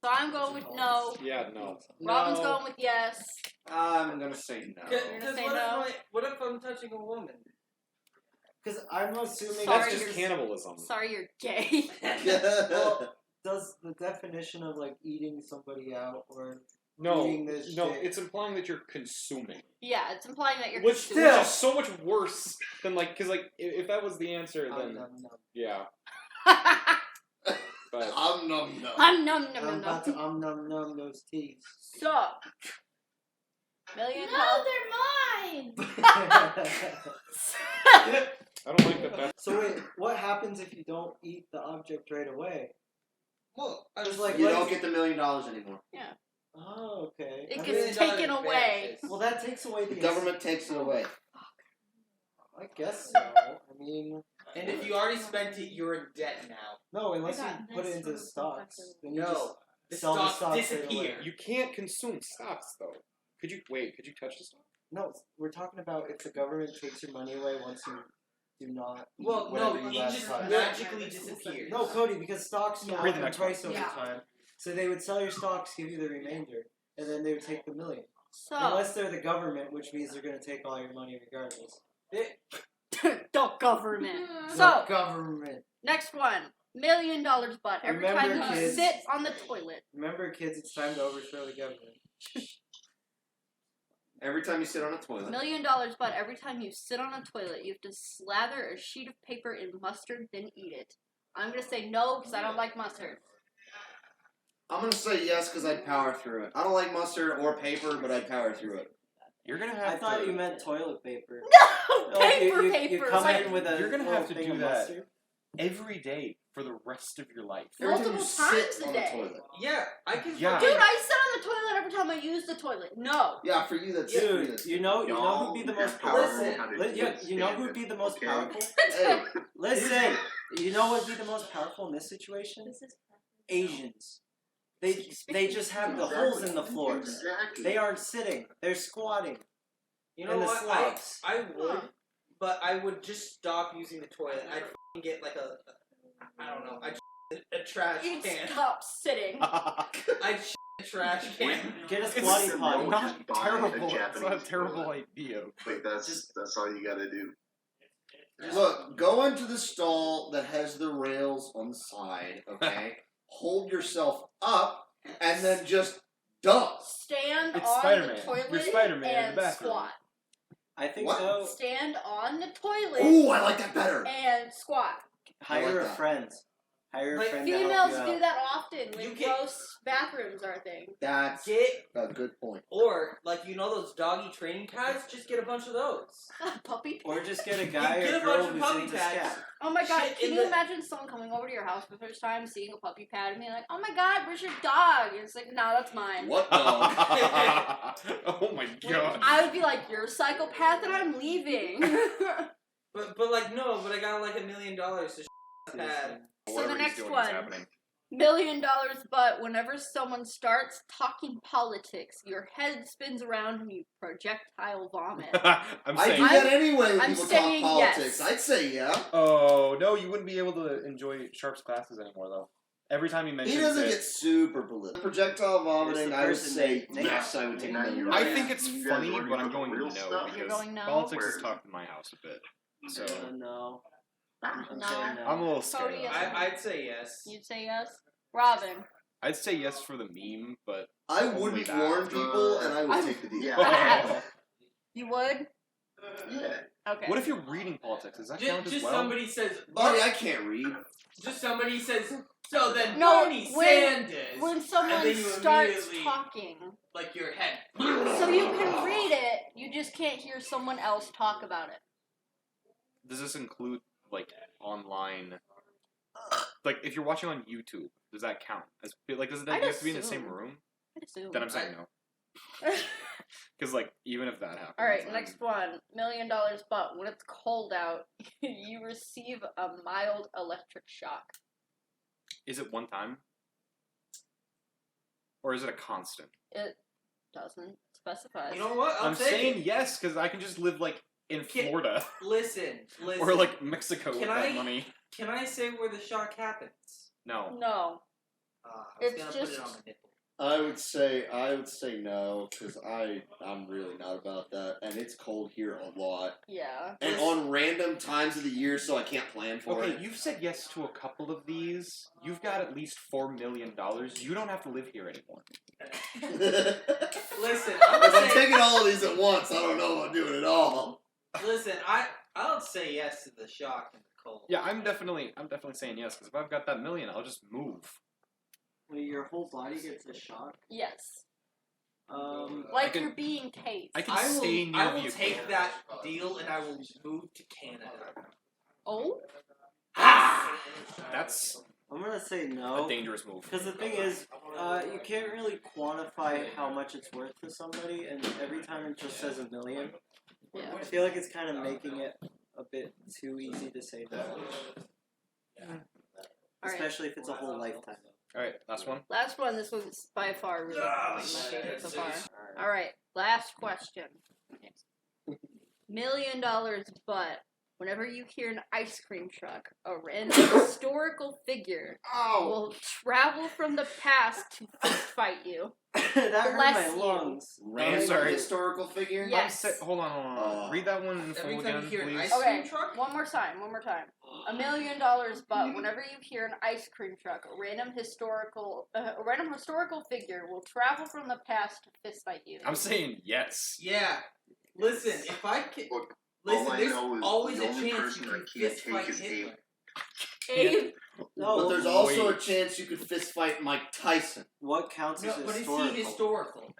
So I'm going with no. Yeah, no. Robin's going with yes. I'm gonna say no. You're gonna Because say what, no? what if I'm touching a woman? Because I'm assuming Sorry, That's just you're- cannibalism. Sorry, you're gay. Well, does the definition of like eating somebody out or No, eating this no, shit- it's implying that you're consuming. Yeah, it's implying that you're Which consuming. is so much worse than like, because like, if that was the answer, Nom, then nom, nom. yeah. But I'm num num. I'm num I'm num about to num. num num those teeth. So, Million No, they're mine. I don't like that. So wait, what happens if you don't eat the object right away? Well, I Just was like You what don't if- get the $1 million anymore. Oh, okay. It I gets mean, taken away. well, that takes away The the government takes it away. I guess so. I mean, and if you already spent it, you're in debt now. no, unless you got put it this into from stocks. Professor. Then you No, the just sell the stocks stocks right disappear. away. You can't consume stocks though. Could you touch the stock? No, we're talking about if the government takes your money away once you do not. eat Well, whatever no, you it last just touched. magically disappears. No, Cody, because stocks go Read up the in next price one. over Yeah. time. So they would sell your stocks, give you the remainder, and then they would take the $1 million. So, Unless they're the government, which means they're going to take all your money regardless. the government. The So, government. next one. $1 million butt. Every time Remember, you kids. sit on the toilet. Remember, kids, it's time to overthrow the government. Every time you sit on a $1 toilet. million butt. Every time you sit on a toilet, you have to slather a sheet of paper in mustard, then eat it. I'm gonna say no because I don't like mustard. I'm gonna say yes because I'd power through it. I don't like mustard or paper, but I'd power through it. You're gonna I have thought to. you meant toilet paper. No, Like, paper. You come Like, in with a You're gonna little have to thing do of that. mustard. every day for the rest of your life. Every time you multiple sit times a on day. the toilet. Yeah, I can. Yeah. Dude, I sit on the toilet every time I use the toilet. No. Yeah, for you that's Dude, you know who'd be the most powerful? You know who'd be the most powerful? Hey, Listen, you know what'd be the most powerful in this situation? This is Asians. They just have the holes in the floors. Exactly. They aren't sitting. They're squatting. You know And the what? slobs. I would, but I would just stop using the toilet. I'd f***ing get like I don't know. I'd a trash You'd can. stop sitting. I'd a trash can. Get a It's squatty so potty. wrong. not Buy a terrible. It's not a Japanese terrible toilet. idea. Like that's all you gotta do. look, go into the stall that has the rails on the side, okay? Hold yourself up, and then just dump. Stand It's on Spider-Man. the toilet You're Spider-Man in and the bathroom. squat. I think What? though, Stand on the toilet Ooh, I like that better. and squat. I hire like a that. friend. Hire a Like, friend to help Females you do out. that often when You get- gross bathrooms are a thing. That's Get a good point. or like those doggy training pads. Just get a bunch of those. Puppy Or pads. just get a guy Get or a girl bunch of who's puppy into pads. scat. Oh my god, Shit can in you the- imagine someone coming over to your house for the first time, seeing a puppy pad, and being like, oh my god, where's your dog? And it's like, no, that's mine. What dog? Oh my god. I would be like, you're a psychopath and I'm leaving. But like no, but I got like $1 million to pad. So Whatever the he's next doing is one. happening. $1 million, but whenever someone starts talking politics, your head spins around and you projectile vomit. I'm I saying. do that anyway when I'm people talk saying politics. yes. I'd say yeah. Oh no, you wouldn't be able to enjoy Sharp's classes anymore though. Every time he He mentions doesn't it, get super political. Projectile vomiting, the I would person say that- yes. I would take Now $1 you- million. I think it's You guys funny, ready but for I'm the going real no stuff? You're because going no? politics is Where- talked in my house a bit. So No. I'm No. saying no. I'm a little scared. Cody, of yes. that. I'd say yes. You'd say yes? Robin. I'd say yes for the meme, but I Only wouldn't that. warn people, and I would take the deal. Yeah. You would? Yeah. Okay. what if you're reading politics? Does that count Just as well? somebody says. Buddy, I can't read. Just somebody says. So then No, Bernie when- Sanders. When And someone then you starts immediately- talking, like your head. so you can read it, you just can't hear someone else talk about it. Does this include like online? Like if you're watching on YouTube, does that count? As like does it I'd you have to be in the same assume. room? I'd assume. Then I'm saying no. Because like even if that happens. Alright, I'm- next one. $1 million, but when it's cold out, you receive a mild electric shock. Is it one time? Or is it a constant? It doesn't specify. You know what? I'm saying yes because I can just live like in Can- Florida Listen. or like Mexico with Can that I- money. Can I say where the shock happens? No. No. I was It's gonna just- put it on the nipple. I would say no because I'm really not about that, and it's cold here a lot, Yeah. and on random times of the year, so I can't plan for Okay, it. you've said yes to a couple of these. You've got at least $4 million. You don't have to live here anymore. Listen, If I'm I'm saying. taking all of these at once, I don't know if I'm doing it all. Listen, I'll say yes to the shock and the cold. Yeah, I'm definitely saying yes because if I've got that million, I'll just move. Well, your whole body gets a shock. Yes. Like you're being tased. I will take that deal and I will move to Canada. Oh? That's I'm gonna say no. a dangerous move. Because the thing is, you can't really quantify how much it's worth to somebody, and every time it just says $1 million, Yeah. I feel like it's kind of making it a bit too easy to say no. Especially if it's a whole lifetime. Alright, last one. Last one. This one's by far really my favorite so far. All right. Last question. $1 million, but whenever you hear an ice cream truck, a random historical figure will travel from the past to fight you. That hurt Bless my you. lungs. Random sorry. historical figure? Yes. Hold on. Read that one in full Every time again, you hear an please. ice Okay, cream truck? one more time. $1 million, but whenever you hear an ice cream truck, a random historical figure will travel from the past to fist fight you. I'm saying yes. Yeah. Listen, if I can... Look, Listen, all I there's know is always the a only chance person you I can can't fist take fight is Hitler. Abe. No, But there's also a chance you could fist fight Mike Tyson. what counts No, as but is historical? he historical?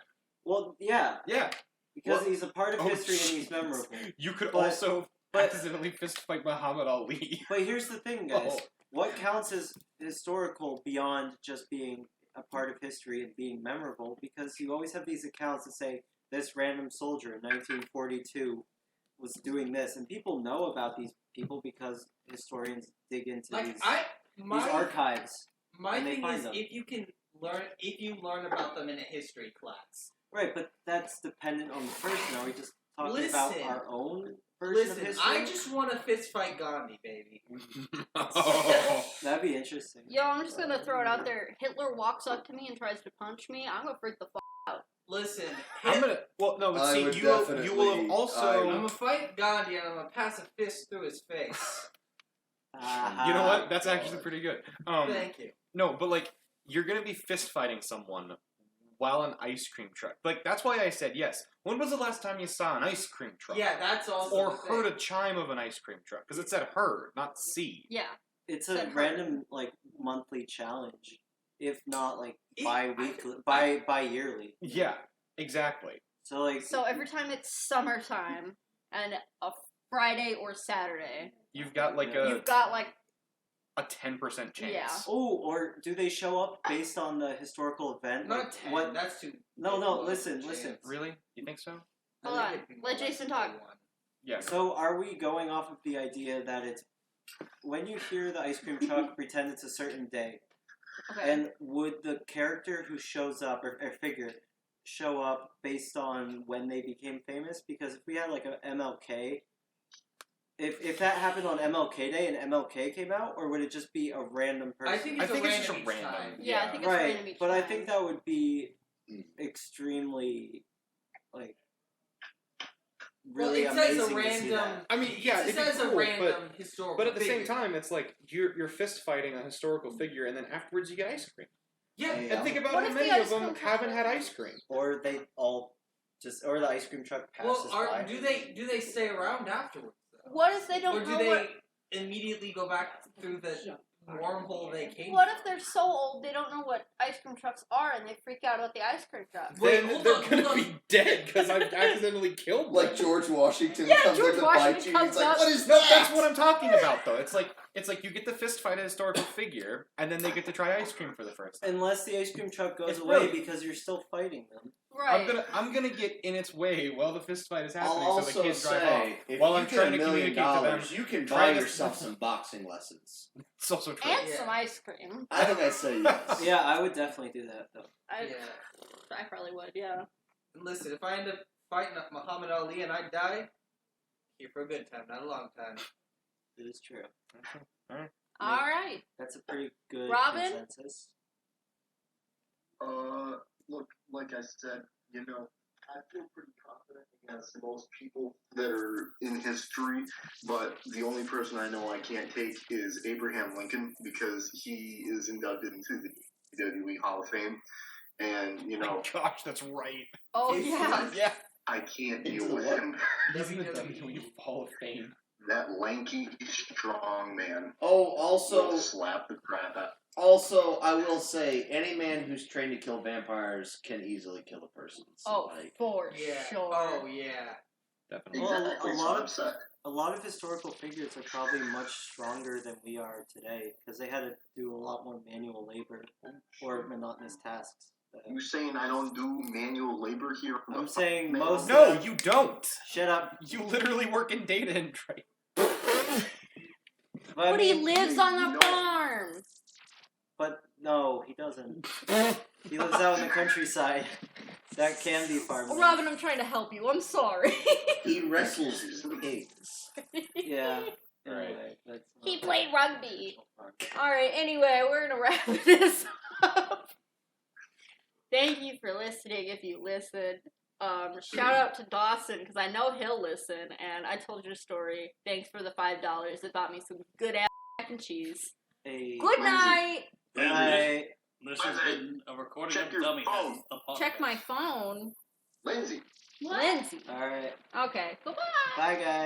Well, yeah, Yeah. because Well- he's a part of Oh, history and he's jeez. memorable. You could But- also but- accidentally fist fight Muhammad Ali. But here's the thing, guys. Oh. What counts as historical beyond just being a part of history and being memorable? Because you always have these accounts that say this random soldier in 1942 was doing this, and people know about these people because historians dig into these archives. My and they thing find is, them. if you learn about them in a history class. Right, but that's dependent on the person. Are we just talking about Listen. our own version of Listen, history? I just want to fist fight Gandhi, baby. Oh. That'd be interesting. Yo, I'm just gonna throw it out there. Hitler walks up to me and tries to punch me. I'm gonna freak the fuck out. Listen, I'm gonna. Well, no, but I see, would you will have definitely- also. I'm gonna fight Gandhi and I'm gonna pass a fist through his face. You know what? That's actually pretty good. Thank you. No, but like you're gonna be fist fighting someone while an ice cream truck. Like that's why I said yes. When was the last time you saw an ice cream truck? Yeah, that's also Or the heard thing. a chime of an ice cream truck because it said heard, not see. Yeah. It's Said a her. random like monthly challenge, if not like It- bi-weekly, bi-yearly. Yeah, exactly. So like, So every time it's summertime and a Friday or Saturday, You've got like Yeah. a you've got like 10% chance. Yeah. oh, or do they show up based on the historical event? Not Like, 10. what? That's too. No, low of a listen. chance. Really? You think so? I Hold think on. it'd be more Let like Jason talk. 21. Yeah. So are we going off of the idea that it's when you hear the ice cream truck, pretend it's a certain day, okay. and would the character who shows up or figure show up based on when they became famous? Because if we had like a MLK. If that happened on MLK Day and MLK came out, or would it just be a random person? I think I it's think a it's random just a each random. time. Yeah, I think it's right, random each but I time. think that would be extremely like Well, really it says amazing a to see random. that. I mean, yeah, it it'd be says cool, a random historical. But at the same figure. time, it's like you're fist fighting a historical figure, and then afterwards you get ice cream. Yeah. Hey, And think about What how if the many ice of them cream haven't truck- had ice cream. Or they all just, or the ice cream truck passes Well, by. do they stay around afterwards? Though? What if they don't Or do know they what? immediately go back through the wormhole they came? What if they're so old they don't know what ice cream trucks are and they freak out about the ice cream truck? Wait, Then hold they're on, gonna hold on. be dead because I've accidentally killed them. Like George Washington Yeah, comes George up to bite Washington you. comes He's like, up. "What is No, that?" that's what I'm talking about, though. It's like you get to fist fight a historical figure, and then they get to try ice cream for the first time. Unless the ice cream truck goes It's away brilliant. because you're still fighting them. Right. I'm gonna get in its way while the fist fight is I'll happening, so the also kids drive say, off. if While you I'm get trying to $1 million, communicate to them, you can try buy to- yourself some boxing lessons. it's also true. and Yeah. some ice cream. I think I say yes. Yeah, I would definitely do that though. I Yeah. probably would. Yeah. And listen, if I end up fighting Muhammad Ali and I die, here for a good time, not a long time. It is true. All right. That's a pretty good Robin? consensus. Look, like I said, I feel pretty confident against most people that are in history, but the only person I know I can't take is Abraham Lincoln because he is inducted into the WWE Hall of Fame, and Oh my gosh, that's right. Oh It's yeah. Yeah. I can't Into deal the with what? him. He's in the WWE. WWE Hall of Fame. That lanky, strong man Oh, will also, slap the crap out. Also, I will say, any man who's trained to kill vampires can easily kill a person. So, for Yeah. sure. Oh yeah. Definitely. Well, Exactly. a So lot I'm of set. a lot of historical figures are probably much stronger than we are today because they had to do a lot more manual labor or monotonous tasks. You saying I don't do manual labor here? I'm saying Man. most. No, of them, you don't. Shut up. You literally work in data entry. But, I But he mean, lives on the no. farm. But no, he doesn't. He lives out in the countryside. That can be farmland. Robin, I'm trying to help you. I'm sorry. he wrestles pigs. Yeah. Right. Anyway, that's He not- played rugby. Alright, anyway, we're gonna wrap this up. Thank you for listening if you listened. Shout out to Dawson, because I know he'll listen, and I told your story. Thanks for the $5. It bought me some good ass mac and cheese. Hey. Good night! Good night. This has been a recording Check of your DummyHeads, phone. the podcast. Check my phone. Lindsay. What? Lindsay. Alright. Okay, goodbye! Bye, guys.